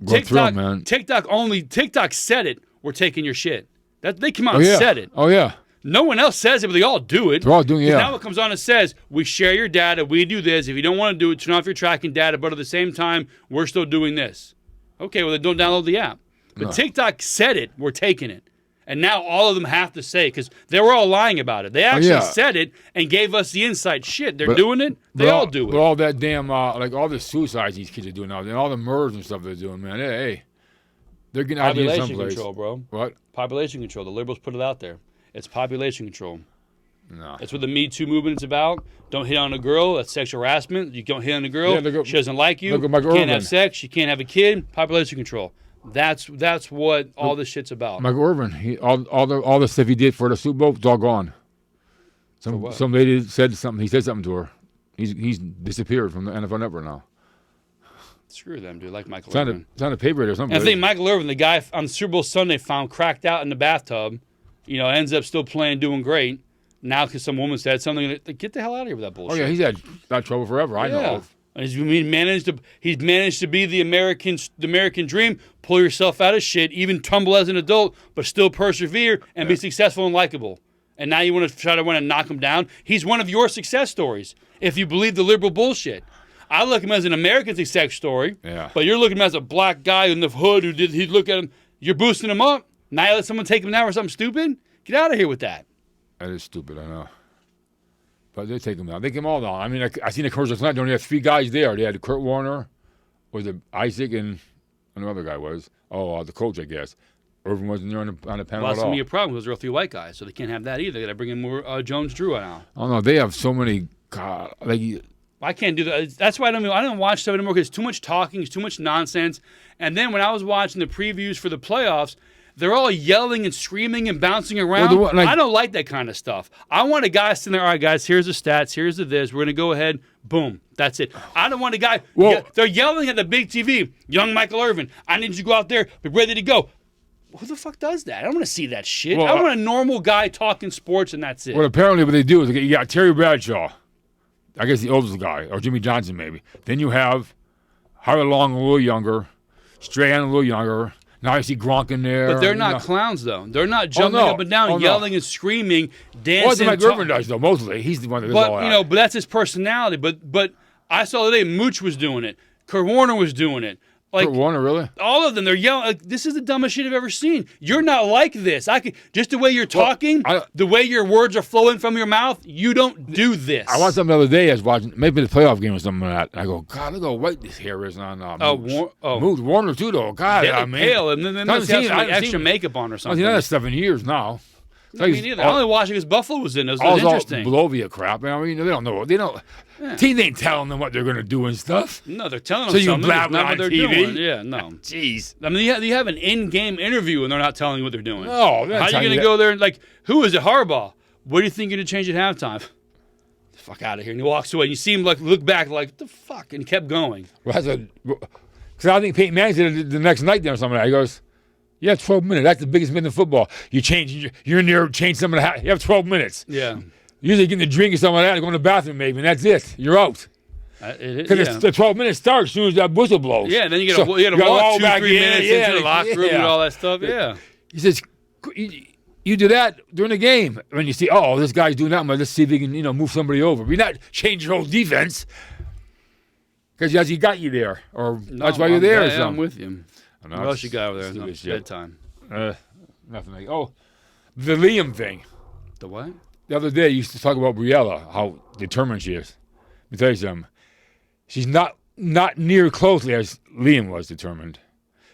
TikTok, man. TikTok said it. We're taking your shit. They come out and said it. Oh yeah. No one else says it, but they all do it. They're all doing it. Now it comes on and says, we share your data, we do this. If you don't want to do it, turn off your tracking data, but at the same time, we're still doing this. Okay, well, then don't download the app. But TikTok said it. We're taking it. And now all of them have to say it because they were all lying about it. They actually said it and gave us the insight. Shit, they're doing it. They all do it. But all that damn, like all the suicides these kids are doing now, and all the murders and stuff they're doing, man. Hey, they're getting out of here someplace. Population control, bro. What? Population control. The liberals put it out there. It's population control. No. That's what the Me Too movement is about. Don't hit on a girl. That's sexual harassment. You don't hit on a girl. She doesn't like you. You can't have sex. You can't have a kid. Population control. That's what all this shit's about. Michael Irvin, all the stuff he did for the Super Bowl, it's all gone. Some lady said something. He said something to her. He's disappeared from the NFL Network now. Screw them, dude. Like Michael Irvin. It's on a paper or something. And I think Michael Irvin, the guy on Super Bowl Sunday, found cracked out in the bathtub. Ends up still playing, doing great. Now, because some woman said something, get the hell out of here with that bullshit. Oh yeah, he's had that trouble forever. I know. He's managed to be the American dream. Pull yourself out of shit, even tumble as an adult, but still persevere and be successful and likable. And now you want to knock him down. He's one of your success stories. If you believe the liberal bullshit, I look at him as an American success story. Yeah. But you're looking at him as a black guy in the hood he'd look at him. You're boosting him up. Now you let someone take him down for something stupid. Get out of here with that. That is stupid, I know. But they take him down. They take them all down. I mean, I seen the commercial tonight. They only had 3 guys there. They had Kurt Warner, was it Isaac, and another guy was. Oh, the coach, I guess. Irvin wasn't there on the panel at all. That's going to be a problem because there are 3 white guys, so they can't have that either. They got to bring in more Jones-Drew now. Oh no, they have so many. God, I can't do that. That's why I don't watch stuff anymore because it's too much talking, it's too much nonsense. And then when I was watching the previews for the playoffs, they're all yelling and screaming and bouncing around. Well, I don't like that kind of stuff. I want a guy sitting there, all right, guys, here's the stats, here's the this. We're going to go ahead. Boom. That's it. I don't want a guy. They're yelling at the big TV. Young Michael Irvin, I need you to go out there, be ready to go. Who the fuck does that? I don't want to see that shit. I want a normal guy talking sports, and that's it. Well, apparently what they do is you got Terry Bradshaw, I guess the oldest guy, or Jimmy Johnson maybe. Then you have Harry Long a little younger, Strahan a little younger. Now I see Gronk in there. But they're not clowns, though. They're not jumping up and down, yelling and screaming, dancing. Well, that's what Irvin does, though, mostly. He's the one that does all that. But that's his personality. But I saw the day Mooch was doing it. Kurt Warner was doing it. Kurt Warner, really? All of them, they're yelling. This is the dumbest shit I've ever seen. You're not like this. Just the way you're talking, the way your words are flowing from your mouth, you don't do this. I watched something the other day. I was watching, maybe the playoff game or something like that. And I go, God, look how white this hair is on Mooch. Warner, too, though. God, I mean. Pale, and then they have some extra makeup on or something. I've seen that stuff in years now. I mean, neither. I only watched it because Buffalo was in it. It was interesting. All Blovia crap. I mean, they don't know. They don't. Yeah. Teams ain't telling them what they're going to do and stuff. No, they're telling them something. That's not what they're doing. Yeah, no. Jeez. I mean, you have an in-game interview and they're not telling you what they're doing. No. How are you going to go there and, who is it? Harbaugh. What do you think you're going to change at halftime? The fuck out of here. And he walks away. And you see him, look back what the fuck? And he kept going. Because I think Peyton Manning did it the next night there or something. He goes, yeah, 12 minutes. That's the biggest minute in football. You're in there, change something. You have 12 minutes. Yeah. Usually getting a drink or something like that, go in the bathroom maybe, and that's it. You're out. Because the 12 minutes starts as soon as that whistle blows. Yeah, then you got to walk 2-3 minutes into the locker room and all that stuff. Yeah. He says, you do that during the game. When you see, this guy's doing that, let's see if he can move somebody over. You're not change your whole defense because he got you there, or that's why you're there or something. I'm with you. What else you got over there? No, bedtime. Nothing. The Liam thing. The what? The other day, you used to talk about Briella, how determined she is. Let me tell you something. She's not near closely as Liam was determined.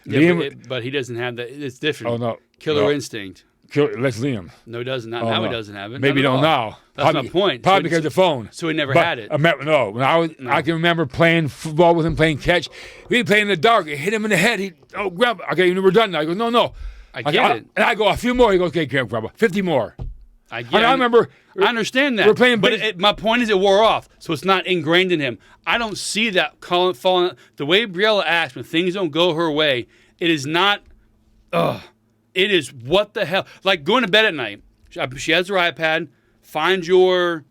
Yeah, Liam, but he doesn't have that. It's different. Oh, no. Killer instinct. Let's Liam. No, he doesn't. Now he doesn't have it. Maybe don't now. That's my point. Probably because of the phone. So he never had it. No. I can remember playing football with him, playing catch. We'd play in the dark. I hit him in the head. Grandpa. Okay, we're done now. I go, no. I get it. And I go, a few more. He goes, okay, Grandpa. 50 more. I understand that. We're playing, but my point is it wore off, so it's not ingrained in him. I don't see that falling. The way Briella acts when things don't go her way, it is not. It is what the hell. Like going to bed at night. She has her iPad. Find your.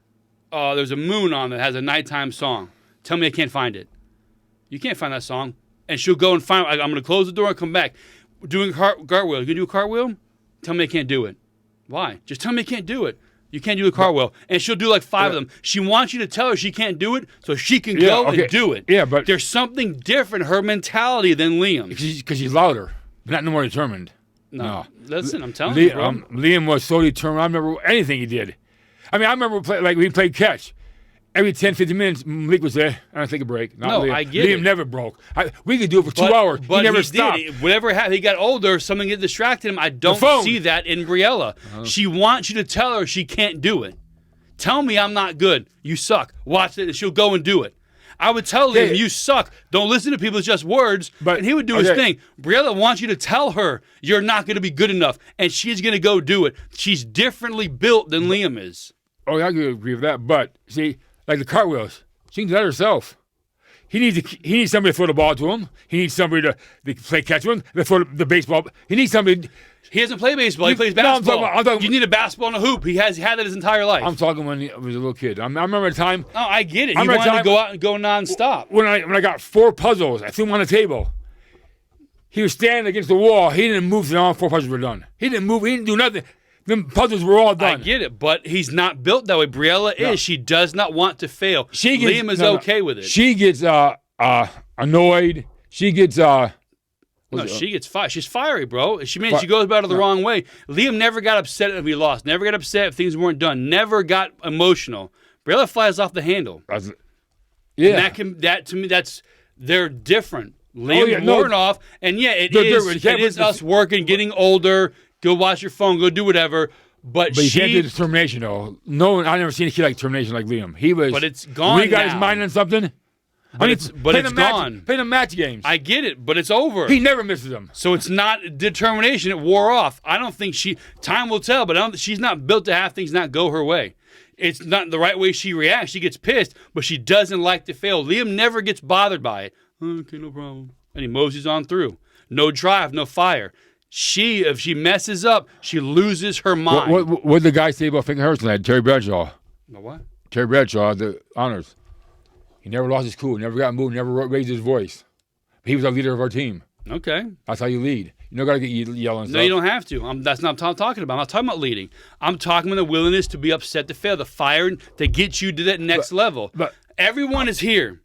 There's a moon on that has a nighttime song. Tell me I can't find it. You can't find that song, and she'll go and find. I'm going to close the door and come back. Doing a cartwheel. You can do a cartwheel? Tell me I can't do it. Why? Just tell me I can't do it. You can't do a cartwhel. And she'll do 5 of them. She wants you to tell her she can't do it so she can go and do it. Yeah, but there's something different, her mentality, than Liam's. Because she's louder. not no more determined. No. Listen, I'm telling you, bro. Liam was so determined. I remember anything he did. I mean, I remember we played catch. Every 10, 15 minutes, Malik was there. I don't take a break. Not Liam. I get Liam it. never broke. We could do it for 2 hours. But he never stopped. Whatever happened, he got older. Something get distracted him. I don't see that in Briella. She wants you to tell her she can't do it. Tell me I'm not good. You suck. Watch it, and she'll go and do it. I would tell him, you suck. Don't listen to people. It's just words. And he would do his thing. Briella wants you to tell her you're not going to be good enough, and she's going to go do it. She's differently built than Liam is. Oh, I agree with that. But, see, like the cartwheels, she can do that herself. He needs somebody to throw the ball to him. He needs somebody to play catch with him, to throw the baseball. He needs somebody. He doesn't play baseball. He plays basketball. I'm talking, you need a basketball and a hoop. He had that his entire life. I'm talking when he was a little kid. I remember a time. Oh, I get it. He wanted to go out and go nonstop. When I got 4 puzzles, I threw them on the table. He was standing against the wall. He didn't move till all 4 puzzles were done. He didn't move. He didn't do nothing. The puzzles were all done. I get it, but he's not built that way. Briella is. She does not want to fail. Liam is okay with it. She gets annoyed. She gets she gets fired. She's fiery, bro. She goes about it the wrong way. Liam never got upset if he lost. Never got upset if things weren't done. Never got emotional. Briella flies off the handle. Yeah. And that to me, they're different. Liam roaring off, and it is us working, getting older. Go watch your phone. Go do whatever. But you can't do determination, though. No, I've never seen a kid like determination like Liam. He was. But it's gone. When he got his mind on something. It's gone. Play the match games. I get it, but it's over. He never misses them. So it's not determination. It wore off. I don't think time will tell, but she's not built to have things not go her way. It's not the right way she reacts. She gets pissed, but she doesn't like to fail. Liam never gets bothered by it. Okay, no problem. And he moseys on through. No drive, no fire. If she messes up, she loses her mind. What did the guy say about Finkelhurst? Terry Bradshaw. What? Terry Bradshaw, the honors. He never lost his cool, never got moved, never raised his voice. He was our leader of our team. Okay. That's how you lead. You don't got to get yelling. No, you don't have to. That's not what I'm talking about. I'm not talking about leading. I'm talking about the willingness to be upset to fail, the fire to get you to that next level. But everyone is here,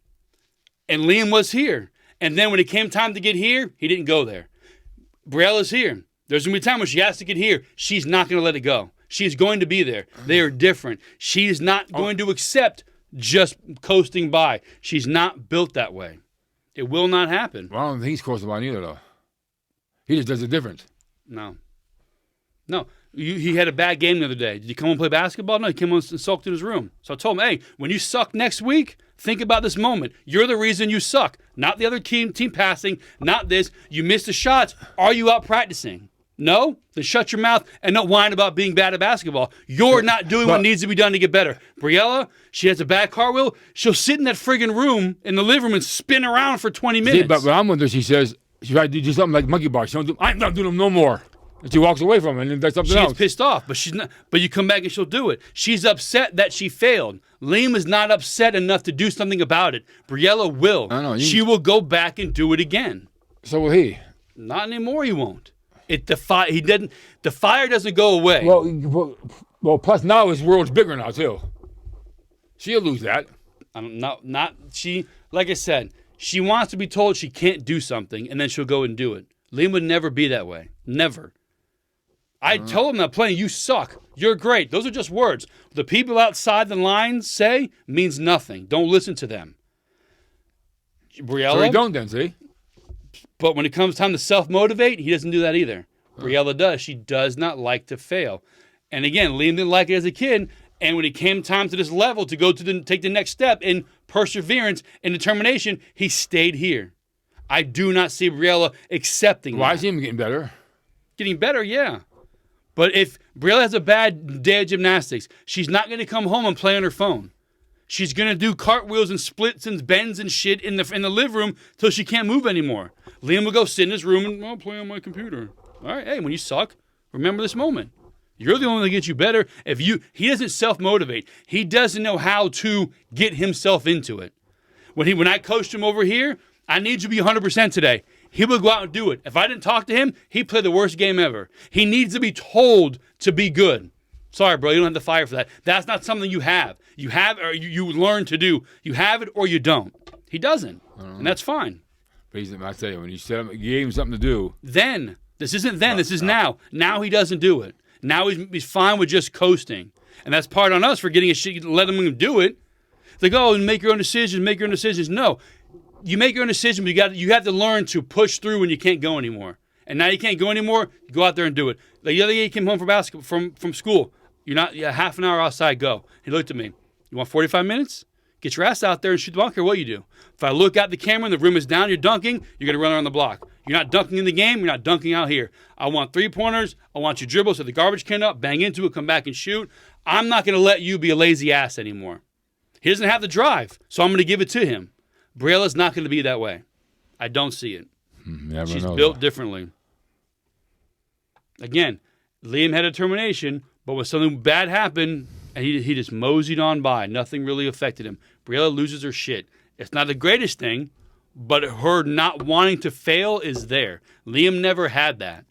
and Liam was here. And then when it came time to get here, he didn't go there. Briella's here. There's going to be a time when she has to get here. She's not going to let it go. She's going to be there. They are different. She's not going to accept just coasting by. She's not built that way. It will not happen. Well, I don't think he's coasting by either, though. He just does it different. No. He had a bad game the other day. Did he come and play basketball? No, he came and sulked in his room. So I told him, hey, when you suck next week, think about this moment. You're the reason you suck, not the other team passing, not this. You missed the shots. Are you out practicing? No? Then shut your mouth and don't whine about being bad at basketball. You're not doing what needs to be done to get better. Briella, she has a bad cartwheel. She'll sit in that friggin' room in the living room and spin around for 20 minutes. See, but I'm wondering, she says, she tried to do something like monkey bars. I'm not doing them no more. And she walks away from it and does something else. She gets pissed off, but she's not. But you come back and she'll do it. She's upset that she failed. Liam is not upset enough to do something about it. Briella will. I know. She will go back and do it again. So will he. Not anymore. He won't. The fire doesn't go away. Well. Plus now his world's bigger now too. She'll lose that. Not she. Like I said, she wants to be told she can't do something, and then she'll go and do it. Liam would never be that way. Never. I told him that playing, you suck. You're great. Those are just words. The people outside the lines say means nothing. Don't listen to them. Briella. So he don't then, see? But when it comes time to self-motivate, he doesn't do that either. Briella does. She does not like to fail. And again, Liam didn't like it as a kid. And when it came time to this level to go take the next step in perseverance and determination, he stayed here. I do not see Briella accepting Why that. is he getting better? Getting better, yeah. But if Briella has a bad day of gymnastics, she's not going to come home and play on her phone. She's going to do cartwheels and splits and bends and shit in the living room till she can't move anymore. Liam will go sit in his room and I'll play on my computer. All right, hey, when you suck, remember this moment. You're the only one that gets you better. He doesn't self-motivate. He doesn't know how to get himself into it. When I coached him over here, I need you to be 100% today. He would go out and do it. If I didn't talk to him, he'd play the worst game ever. He needs to be told to be good. Sorry, bro, you don't have the fire for that. That's not something you have. You have or you learn to do. You have it or you don't. He doesn't, and that's fine. I tell you, when you set him, you gave him something to do. Then. This isn't then. This is now. Now he doesn't do it. Now he's fine with just coasting. And that's part on us for getting a shit, letting him do it. They go, make your own decisions, make your own decisions. No. You make your own decision, but you have to learn to push through when you can't go anymore. And now you can't go anymore, you go out there and do it. Like the other day he came home from school. You're not half an hour outside, go. He looked at me. You want 45 minutes? Get your ass out there and shoot the ball. I don't care what you do. If I look at the camera and the rim is down, you're dunking, you're going to run around the block. You're not dunking in the game, you're not dunking out here. I want three-pointers. I want you to dribble, set the garbage can up, bang into it, come back and shoot. I'm not going to let you be a lazy ass anymore. He doesn't have the drive, so I'm going to give it to him. Brielle's not going to be that way. I don't see it. She's built differently. Again, Liam had a determination, but when something bad happened, and he just moseyed on by. Nothing really affected him. Brielle loses her shit. It's not the greatest thing, but her not wanting to fail is there. Liam never had that.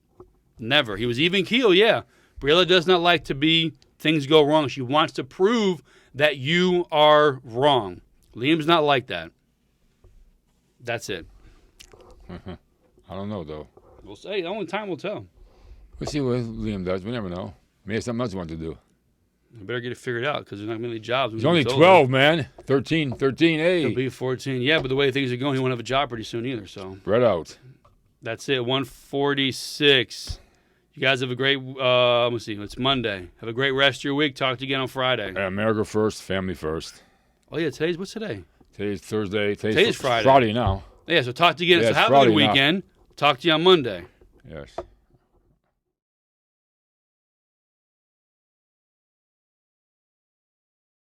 Never. He was even keel, yeah. Brielle does not like to be things go wrong. She wants to prove that you are wrong. Liam's not like that. That's it. I don't know, though. We'll say. Only time will tell. We'll see what Liam does. We never know. Maybe something else he wants to do. I better get it figured out because there's not many jobs. He's only 12, man. 13, hey. He'll be 14. Yeah, but the way things are going, he won't have a job pretty soon either. So spread out. That's it. 146. You guys have a great, let's see, it's Monday. Have a great rest of your week. Talk to you again on Friday. America first, family first. Oh, yeah, what's today? Today's Thursday. Today's Friday. Friday now. Yeah, so talk to you again. Yeah, so have a Friday good weekend. Now. Talk to you on Monday. Yes.